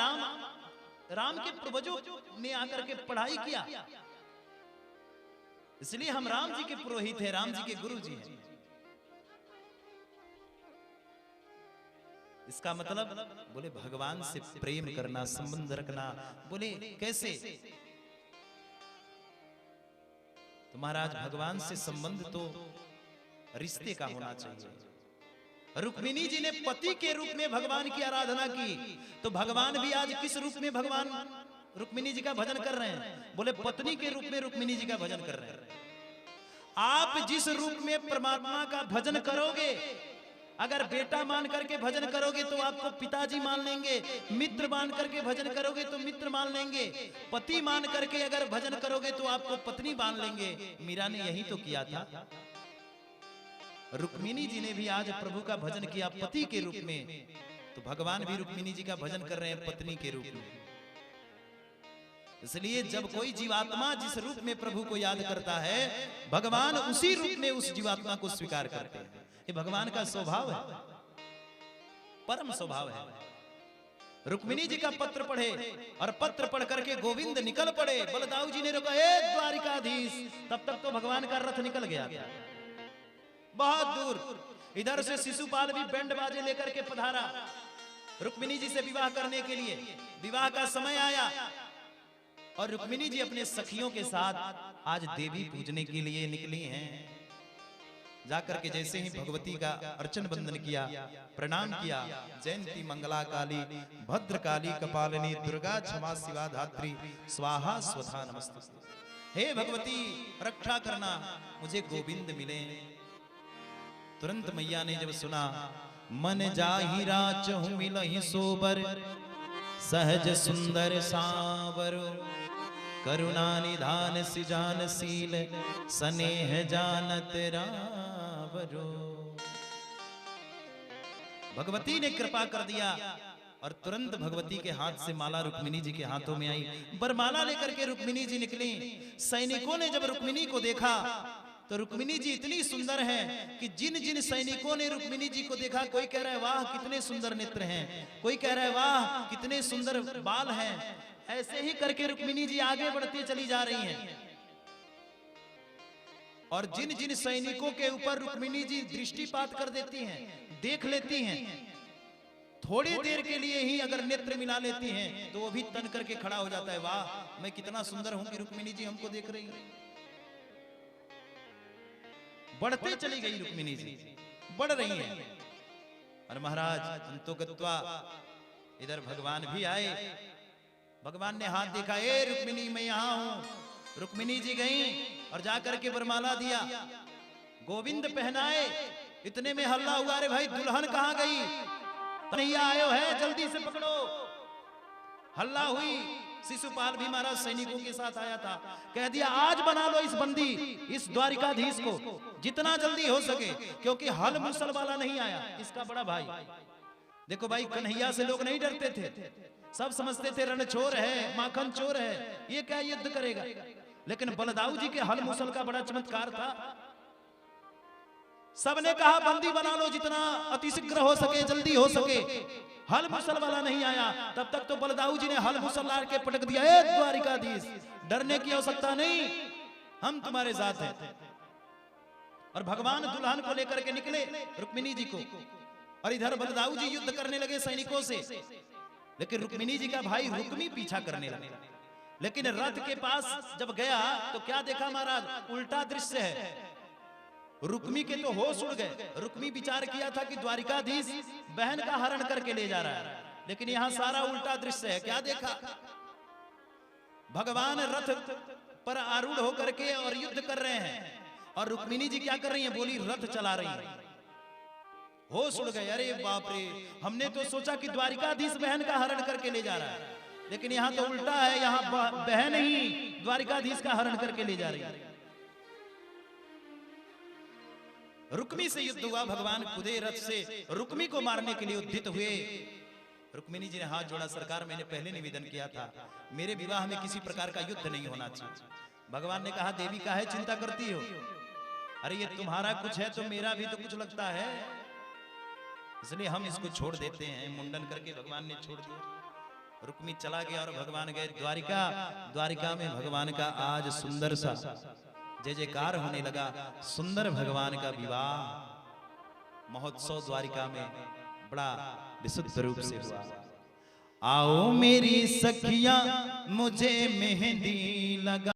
राम के पूर्वजों ने आकर के पढ़ाई किया, इसलिए हम राम जी के पुरोहित हैं, राम जी के गुरु जी हैं। इसका मतलब बोले भगवान से प्रेम करना, संबंध रखना। बोले कैसे? तो महाराज भगवान से संबंध तो रिश्ते का होना चाहिए। रुक्मिणी जी ने पति के रूप में भगवान की आराधना की, तो भगवान भी आज किस रूप में भगवान रुक्मिणी जी का भजन कर रहे हैं? बोले पत्नी के रूप में रुक्मिणी जी का भजन कर रहे हैं। आप जिस रूप में परमात्मा का भजन करोगे, अगर बेटा मान करके भजन करोगे तो आपको पिताजी मान लेंगे, मित्र मान करके भजन करोगे तो मित्र मान लेंगे, पति मान करके अगर भजन करोगे तो आपको पत्नी मान लेंगे। मीरा ने यही तो किया था। रुक्मिणी जी ने भी आज प्रभु का भजन किया पति के रूप में, तो भगवान भी रुक्मिणी जी का भजन कर रहे हैं पत्नी के रूप में। इसलिए जब कोई जीवात्मा जिस रूप में प्रभु को याद करता है, भगवान उसी रूप में उस जीवात्मा को स्वीकार करते हैं। ये भगवान का स्वभाव है, परम स्वभाव है। रुक्मिणी जी का पत्र पढ़े और पत्र पढ़ करके गोविंद निकल पड़े। बलदाऊ जी ने रोका, ए द्वारिकाधीश, तब तक तो भगवान का रथ निकल गया बहुत दूर। इधर से शिशुपाल भी बैंड बाजे लेकर के पधारा रुक्मिणी जी से विवाह करने के लिए। विवाह का समय आया और रुक्मिणी जी अपने सखियों के साथ आज देवी पूजने के लिए निकली हैं। जाकर के जैसे ही भगवती का अर्चन बंदन किया, प्रणाम किया, जयंती मंगला काली भद्रकाली कपालिनी दुर्गा क्षमा शिवा धात्री स्वाहा स्वधा नमस्तुते। हे भगवती रक्षा करना, मुझे गोविंद मिले। तुरंत मैया ने जब सुना, मन जाहि राचहु मिलहि सोबर, सहज सुंदर सावर, करुणा निधान सिजान सील, स्नेह जानत रावरो। भगवती ने कृपा कर दिया और तुरंत भगवती के हाथ से माला रुक्मिणी जी के हाथों में आई। बरमाला लेकर के रुक्मिणी जी निकली। सैनिकों ने जब रुक्मिणी को देखा तो रुक्मिणी जी इतनी सुंदर हैं कि जिन जिन सैनिकों ने रुक्मिणी जी को देखा, कोई कह रहा है वाह कितने सुंदर नेत्र हैं, कोई कह रहा है वाह कितने सुंदर बाल हैं। ऐसे ही करके रुक्मिणी जी आगे बढ़ती चली जा रही हैं। और जिन जिन सैनिकों के ऊपर रुक्मिणी जी दृष्टिपात कर देती हैं, देख लेती हैं, थोड़ी देर के लिए ही अगर नेत्र मिला लेती हैं तो वो भी तन करके खड़ा हो जाता है, वाह मैं कितना सुंदर हूं कि रुक्मिणी जी हमको देख रही है। बढ़ते चली गई रुक्मिणी जी, बढ़ रही हैं। और महाराज अंतोगत्वा इधर भगवान भी आए। भगवान ने हाथ देखा, ए रुक्मिणी मैं यहां हूं। रुक्मिणी जी गई और जाकर के वरमाला दिया, गोविंद पहनाए। इतने में हल्ला हुआ, अरे भाई दुल्हन कहां गई? कन्हैया आयो है, जल्दी से पकड़ो। हल्ला हुई। शिशुपाल भी महाराज सैनिकों के साथ आया था। कह दिया आज बना लो इस बंदी, इस द्वारिकाधीश को जितना जल्दी हो सके, क्योंकि हल मुसल वाला नहीं आया, इसका बड़ा भाई। देखो भाई, कन्हैया से लोग नहीं डरते थे, सब समझते थे रणछोर है, माखन चोर है, ये क्या युद्ध करेगा। लेकिन बलदाऊ जी के हल मुसल का बड़ा चमत्कार था। सबने कहा बंदी बना लो जितना अतिशीघ्र हो सके, जल्दी हो सके। हल मुसल वाला नहीं आया। तब तक तो बलदाऊ जी ने हल मुसल ला के पटक दिया, ए द्वारिकाधीश डरने की आवश्यकता नहीं, हम तुम्हारे साथ हैं। और भगवान दुल्हन को लेकर के निकले रुक्मिणी जी को, और इधर बलदाऊ जी युद्ध करने लगे सैनिकों से। लेकिन रुक्मिणी जी का भाई रुक्मी पीछा करने लगा। लेकिन रथ के पास जब गया तो क्या देखा महाराज? उल्टा दृश्य है। रुक्मी के तो होश उड़ गए। रुक्मी विचार किया था कि द्वारिकाधीश बहन का हरण करके ले जा रहा है, लेकिन यहां सारा उल्टा दृश्य है। क्या देखा? भगवान रथ पर आरूढ़ होकर के और युद्ध कर रहे हैं, और रुक्मिणी जी क्या कर रही हैं? बोली रथ चला रही हैं। होश उड़ गए, अरे बाप रे, हमने तो सोचा कि द्वारिकाधीश बहन का हरण करके ले जा रहा है, लेकिन यहां तो उल्टा है, यहां बहन ही द्वारिकाधीश का हरण करके ले जा रही है। रुक्मी से युद्ध हुआ, भगवान खुदे रथ से रुक्मी को मारने के लिए उद्यत हुए। रुक्मिणी जी ने हाथ जोड़ा, सरकार मैंने पहले निवेदन किया था, मेरे विवाह में किसी प्रकार का युद्ध नहीं होना चाहिए। भगवान ने कहा, देवी काहे चिंता करती हो? अरे ये तुम्हारा कुछ है तो मेरा भी तो कुछ लगता है, इसलिए हम इसको छोड़ देते हैं। मुंडन करके भगवान ने छोड़ दिया। रुक्मी चला गया और भगवान गए द्वारिका। द्वारिका में भगवान का आज सुंदर सा जय जयकार होने लगा। सुंदर भगवान का विवाह महोत्सव द्वारिका में बड़ा विशुद्ध रूप से हुआ। आओ मेरी सखियां मुझे मेहंदी लगा